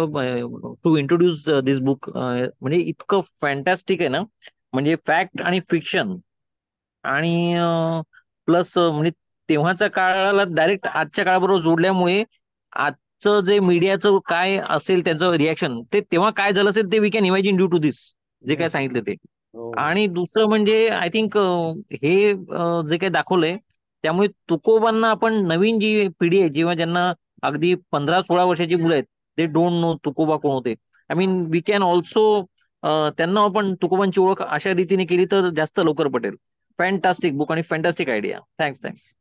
टू इंट्रोड्यूस दिस बुक, म्हणजे इतकं फॅन्टॅस्टिक आहे ना, म्हणजे फॅक्ट आणि फिक्शन आणि प्लस म्हणजे तेव्हाच्या काळाला डायरेक्ट आजच्या काळाबरोबर जोडल्यामुळे आजचं जे मीडियाचं काय असेल त्याचं रिॲक्शन, ते तेव्हा काय झालं असेल ते we can imagine due to this, जे काय येस. सांगितलं ते. हो. आणि दुसरं म्हणजे आय थिंक हे जे काही दाखवलंय त्यामुळे तुकोबांना आपण, नवीन जी पिढी आहे, जेव्हा ज्यांना अगदी 15-16 वर्षाची मुलं आहेत, दे डोंट नो तुकोबा कोण होते. I mean we can also त्यांना आपण तुकोबांची ओळख अशा रीतीने केली तर जास्त लवकर पटेल. फॅन्टास्टिक बुक आणि fantastic idea. Thanks thanks.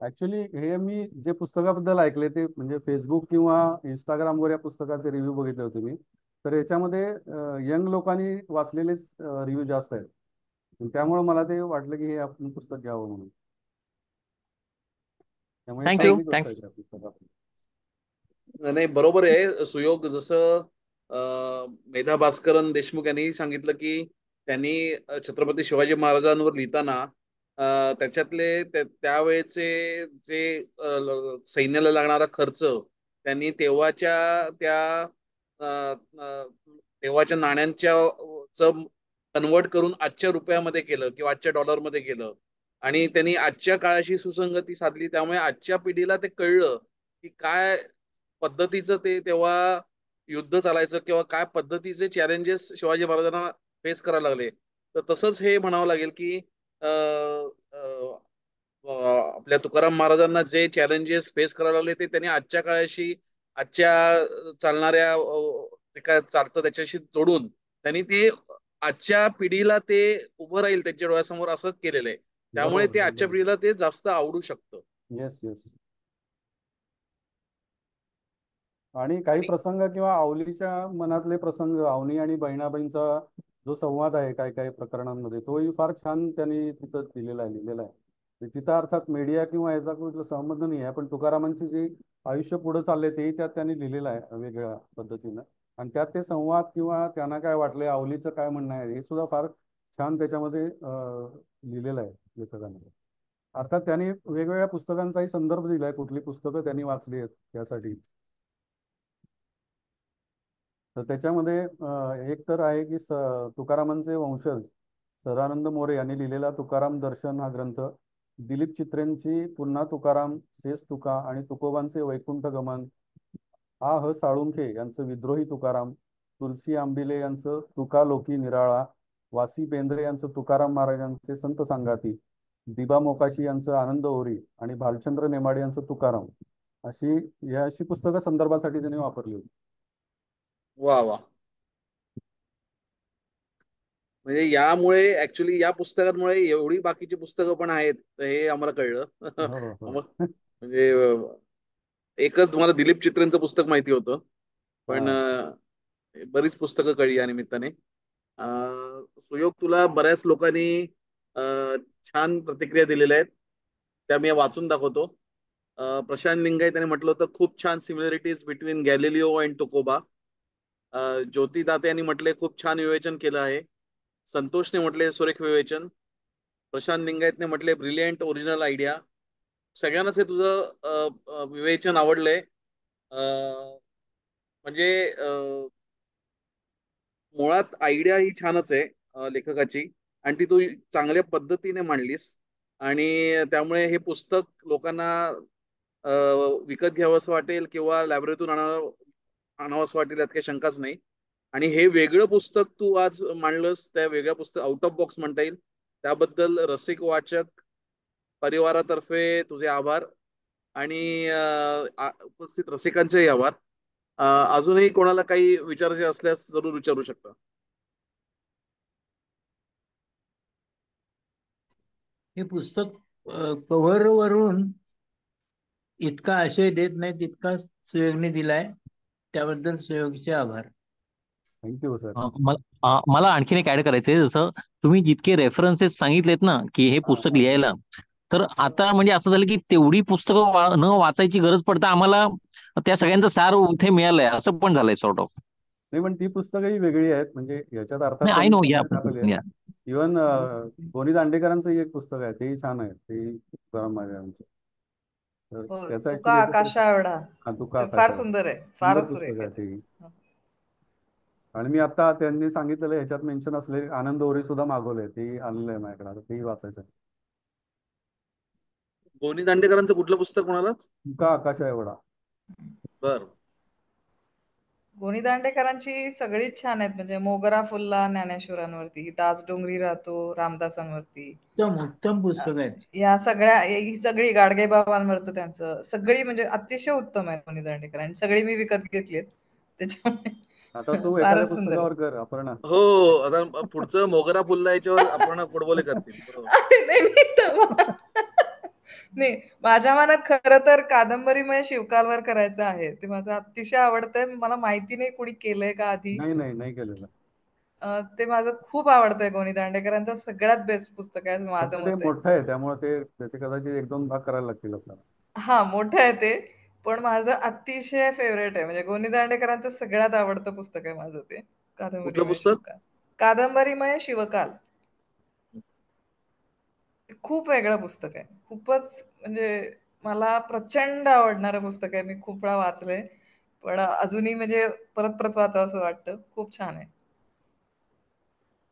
Actually हे मी जे पुस्तकाबद्दल ऐकले ते म्हणजे फेसबुक किंवा इंस्टाग्रामवर या पुस्तकाचे रिव्ह्यू बघितले होते मी. तर याच्यामध्ये यंग लोकांनी वाचलेलेच रिव्ह्यू जास्त आहेत. त्यामुळे मला ते वाटलं की हे आपण पुस्तक घ्यावं म्हणून. त्यामुळे थँक्यू. चांगली गोष्ट आहे थँक्स. त्या पुस्तकात. नाही, बरोबर आहे सुयोग. जसं मेधा भास्करन देशमुख यांनी सांगितलं की त्यांनी छत्रपती शिवाजी महाराजांवर लिहिताना त्यावेळेचे जे सैन्याला लागणारा खर्च त्यांनी अ, अ, तेव्हाच्या नाण्यांच्या कन्वर्ट करून आजच्या रुपयामध्ये केलं किंवा आजच्या डॉलरमध्ये केलं, आणि त्यांनी आजच्या काळाशी सुसंगती साधली. त्यामुळे आजच्या पिढीला ते कळलं की काय पद्धतीचं ते तेव्हा युद्ध चालायचं किंवा काय पद्धतीचे चॅलेंजेस शिवाजी महाराजांना फेस करायला लागले. तर तसंच हे म्हणावं लागेल की अं, अं, आपल्या तुकाराम महाराजांना जे चॅलेंजेस फेस करायला लागले ते त्यांनी आजच्या काळाशी, आजच्या चालणाऱ्या जे काय चालतं त्याच्याशी जोडून त्यांनी ते आजच्या पिढीला ते उभं राहील त्यांच्या डोळ्यासमोर असं केलेलं आहे. त्यामुळे ते बरोबर आजच्या बरोबर. पिढीला ते जास्त आवडू शकतं. Yes yes. आणि काही आणि प्रसंग किंवा अवलीच्या मनातले प्रसंग, अवनी आणि बहिणाबाईंचा जो संवाद आहे काही काही प्रकरणांमध्ये, तोही फार छान त्यांनी तिथं लिहिलेला आहे. तिथं अर्थात मीडिया किंवा याचा कुठला संबंध नाही आहे, पण तुकारामांचे जे आयुष्य पुढे चालले तेही त्यात त्यांनी लिहिलेलं आहे वेगळ्या पद्धतीनं. आणि त्यात ते संवाद किंवा त्यांना काय वाटले, अवलीचं काय म्हणणं आहे, हे सुद्धा फार छान त्याच्यामध्ये लिहिलेलं आहे लेखकाने. अर्थात त्यांनी वेगवेगळ्या पुस्तकांचाही संदर्भ दिलाय, कुठली पुस्तकं त्यांनी वाचली आहेत त्यासाठी. तर त्याच्यामध्ये एक तर आहे की तुकारामांचे वंशज सदानंद मोरे यांनी लिहिलेला तुकाराम दर्शन हा ग्रंथ, दिलीप चित्रेंची पुन्हा तुकाराम, सेस तुका आणि तुकोबांचे वैकुंठ गमन, साळुंखे यांचं विद्रोही तुकाराम, तुलसी आंबिले यांचं तुका लोकी निराळा, वासी बेंद्रे यांचं तुकाराम महाराजांचे संत सांगाती, दिबा मोकाशी यांचं आनंद ओरी आणि भालचंद्र नेमाडे यांचं तुकाराम, अशी पुस्तकं संदर्भासाठी त्यांनी वापरली होती. वा वा. म्हणजे यामुळे ऍक्च्युली या पुस्तकांमुळे एवढी बाकीची पुस्तकं पण आहेत हे आम्हाला कळलं. हो हो. म्हणजे एकच तुम्हाला दिलीप चित्रेंचं पुस्तक माहिती होतं, पण हा. बरीच पुस्तकं कळली या निमित्ताने. सुयोग, तुला बऱ्याच लोकांनी छान प्रतिक्रिया दिलेल्या आहेत, त्या मी वाचून दाखवतो. प्रशांत लिंगायत यांनी म्हटलं होतं खूप छान similarities between Galileo and Tukoba. Jyoti Date यांनी म्हटले खूप छान विवेचन केलं आहे. संतोषने म्हटले सुरेख विवेचन. प्रशांत लिंगायतने म्हटले ब्रिलियंट ओरिजिनल आयडिया. सगळ्यांनाच हे तुझं विवेचन आवडलंय. म्हणजे मुळात आयडिया ही छानच आहे लेखकाची, आणि ती तू चांगल्या पद्धतीने मांडलीस. आणि त्यामुळे हे पुस्तक लोकांना विकत घ्यावंसं वाटेल किंवा लायब्ररीतून आणावंसं वाटेल, यात काही शंकाच नाही. आणि हे वेगळं पुस्तक तू आज मांडलंस, त्या वेगळ्या पुस्तक आउट ऑफ बॉक्स म्हणता येईल, त्याबद्दल रसिक वाचक परिवारातर्फे तुझे आभार. आणि उपस्थित रसिकांचेही आभार. अजूनही कोणाला काही विचारायचे असल्यास जरूर विचारू शकता. हे पुस्तक कव्हर वरून इतका आशय देत नाही तितका सुयोगने दिलाय, त्याबद्दल सुयोगचे आभार. Thank you sir. मला आणखीन एक ऍड करायचंय. जसं तुम्ही जितके रेफरन्सेस सांगितलेत ना की हे पुस्तक लिहायला, तर आता म्हणजे असं झालं की तेवढी पुस्तकं न वाचायची गरज पडता आम्हाला त्या सगळ्यांचं सार इथे मिळालंय, असं पण झालंय सॉर्ट ऑफ. नाही, पण ती पुस्तकही वेगळी आहेत, म्हणजे याच्यात अर्थात नाही, आय त्यांनी नो, या सगळं टाकले आहेत. इवन गोनी दांडेकरांचं एक पुस्तक आहे, तेही छान आहे, ते तुकाराम महाराजांचं. तर हो, त्याचा तुका ऍक्च्युली आकाशा एवढा. तुका ते फार आकाशावर सुंदर आहे, सुंदर फारच सुरेख पुस्तक आहे आहे ते. ते. आणि मी आता त्यांनी सांगितलेलं ह्याच्यात मेन्शन असले आनंद ओरे सुद्धा मागवले, ते आणलंय माझ्याकडे, आता तेही वाचायचं आहे. गोनी दांडेकरांचं कुठलं पुस्तक म्हणाला? तुका आकाशा एवढा. बर. गोनी दांडेकरांची सगळीच छान आहेत, म्हणजे मोगरा फुलला ज्ञानेश्वरांवरती, दास डोंगरी राहतो रामदासांवरती, उत्तम उत्तम पुस्तक आहेत. या सगळ्या ही सगळी गाडगेबाबांवरचं त्यांचं सगळी म्हणजे अतिशय उत्तम आहे गोनी दांडेकर, आणि सगळी मी विकत घेतलीत त्याच्यामुळे आता तू एखाद्या फारच सुंदर आहे. पुस्तकावर कर अपर्णा. हो, आता पुढचं मोगरा फुलला याच्यावर आपण कोडबोले करतील. बरोबर. अरे नाही, नाही, माझ्या मनात खरं तर कादंबरीमय शिवकालवर करायचं आहे. ते माझं अतिशय आवडतंय. मला माहिती नाही कोणी केलंय का आधी. नाही केलेलं. ते माझं खूप आवडतंय गोनी दांडेकरांचं, सगळ्यात बेस्ट पुस्तक आहे माझं फक्त ते मत आहे. मोठं आहे, त्यामुळे ते त्याचे कदाचित 1-2 भाग करायला लागतील आपल्याला. हा, मोठं आहे ते, पण माझं अतिशय फेवरेट आहे. म्हणजे गोनी दांडेकरांचं सगळ्यात आवडतं पुस्तक आहे माझं ते, कुठलं कादंबरीमय पुस्तक? शिवकाल. कादंबरीमय शिवकाल खूप वेगळं पुस्तक आहे. खूपच म्हणजे मला प्रचंड आवडणारं पुस्तक आहे. मी खूप वेळा वाचलंय, पण अजूनही म्हणजे परत परत वाचावं असं वाटतं. खूप छान आहे.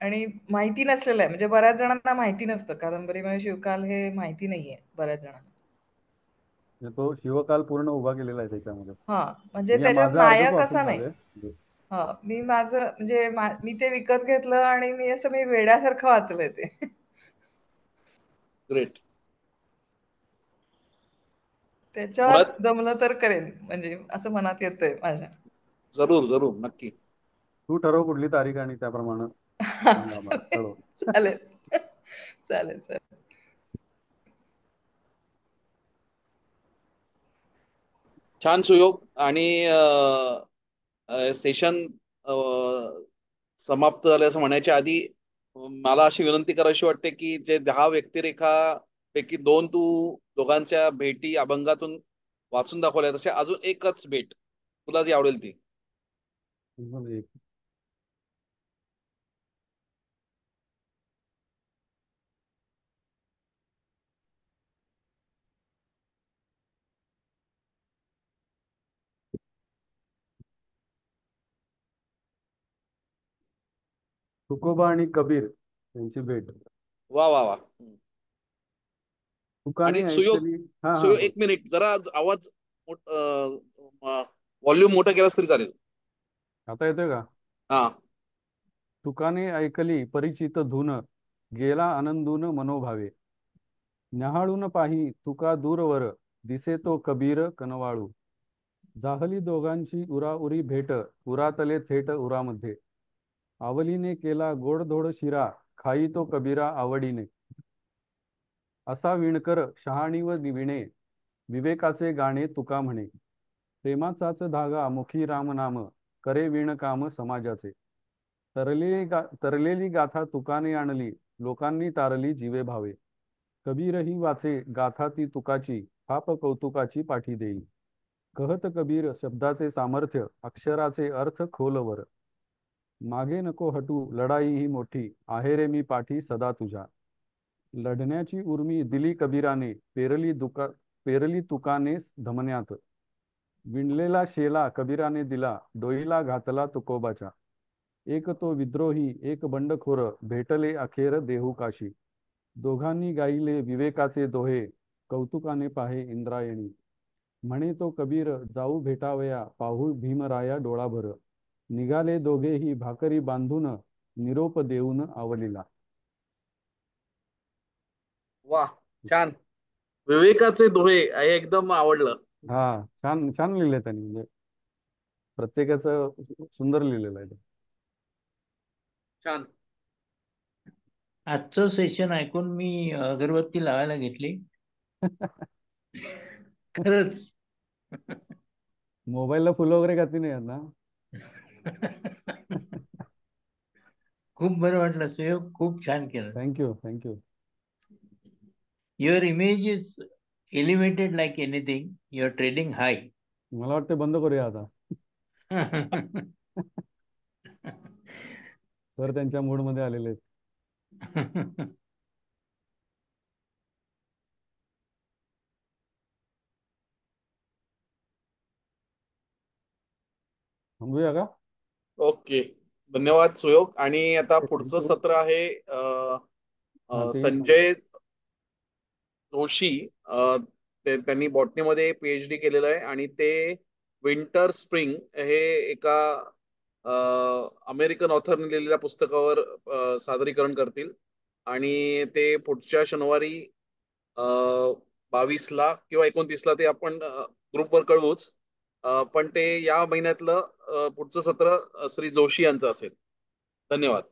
आणि माहिती नसलेलं आहे, म्हणजे बऱ्याच जणांना माहिती नसतं. कादंबरीमय शिवकाल हे माहिती नाहीये बऱ्याच जणांना. म्हणजे तो शिवकाल पूर्ण उभा केलेला आहे त्याच्यामध्ये. हा, म्हणजे मी त्याच्यात माझं अर्धच नायक वाचून असा नाही. झालंय. हा, मी माझं म्हणजे मी ते विकत घेतलं आणि मी वेड्यासारखं वाचलंय ते. ग्रेट. त्याच्यावर मुळात जमलं तर करेन, म्हणजे असं मनात येतंय माझ्या. जरूर जरूर नक्की. तू ठरव कुठली तारीख आणि त्याप्रमाणे सांग आम्हाला, कळव. चालेल चालेल चालेल. छान सुयोग. आणि सेशन समाप्त झाले असं म्हणायच्या आधी मला अशी विनंती करावीशी वाटते की जे 10 व्यक्तिरेखा पैकी 2 तू दोघांच्या भेटी अभंगातून वाचून दाखवल्या, तसे अजून एकच भेट तुला जी आवडेल ती. तुकोबा आणि कबीर यांची भेट. वा वा वा. तुकाने आणि सुयोग, ऐकली. हा हा सुयोग बोल. 1 मिनिट जरा आवाज व्हॉल्यूम मोठा केला तरी चालेल. आता येतोय का? हा. तुकाने ऐकली परिचित धुन, गेला आनंदून मनोभावे. न्याहाळून पाही तुका दूरवर, दिसे तो कबीर कनवाळू. जाहली दोघांची उराउरी भेट, उरातले थेट उरामध्ये. आवलीने केला गोडधोड शिरा, खाई तो कबीरा आवडीने. असा विणकर शहाणी व विणे, विवेकाचे गाणे तुका म्हणे. प्रेमाचाच धागा मुखी राम नाम, करे विणकाम समाजाचे. तरलेली गाथा तुकाने आणली, लोकांनी तारली जीवे भावे. कबीरही वाचे गाथा ती तुकाची, थाप कौतुकाची पाठी देई. कहत कबीर शब्दाचे सामर्थ्य, अक्षराचे अर्थ खोलवर. मागे नको हटू लढाई ही मोठी, आहे रे मी पाठी सदा तुझ्या. लढण्याची उर्मी दिली कबीराने, पेरली तुकाने धमन्यात. विणलेला शेला कबीराने दिला, डोईला घातला तुकोबाच्या. एक तो विद्रोही एक बंडखोर, भेटले अखेर देहू काशी. दोघांनी गायले विवेकाचे दोहे, कौतुकाने पाहे इंद्रायणी. म्हणे तो कबीर जाऊ भेटावया, पाहू भीमराया डोळाभर. निघाले दोघेही भाकरी बांधून, निरोप देऊन आवलीला. वा, छान. विवेकाचे दोहे हे एकदम आवडलं. हा, छान छान लिहिलंय त्यांनी, म्हणजे प्रत्येकाचं सुंदर लिहिलेलं आहे. छान. आजचं सेशन ऐकून मी अगरबत्ती लावायला घेतली. खरंच. मोबाईलला फुलं वगैरे घातली नाही ना? खूप बरं वाटलं सुयोग, खूप छान केलं. Thank you. Your image is elevated like anything. Your trading high. मला वाटतं बंद करूया आता. सर त्यांच्या मूड मध्ये आलेले आहेत. थांबूया का? ओके, धन्यवाद सुयोग. आणि आता पुढचं थँक्यू. सत्र आहे हा ते संजय जोशी. त्यांनी बॉटनीमध्ये PhD केलेलं आहे आणि ते विंटर स्प्रिंग हे एका अमेरिकन ऑथरने लिहिलेल्या पुस्तकावर सादरीकरण करतील. आणि ते पुढच्या शनिवारी 22ला किंवा 29ला ते आपण ग्रुपवर कळवूच. पण ते या महिन्यातलं पुढचं सत्र श्री जोशी यांचं असेल. धन्यवाद.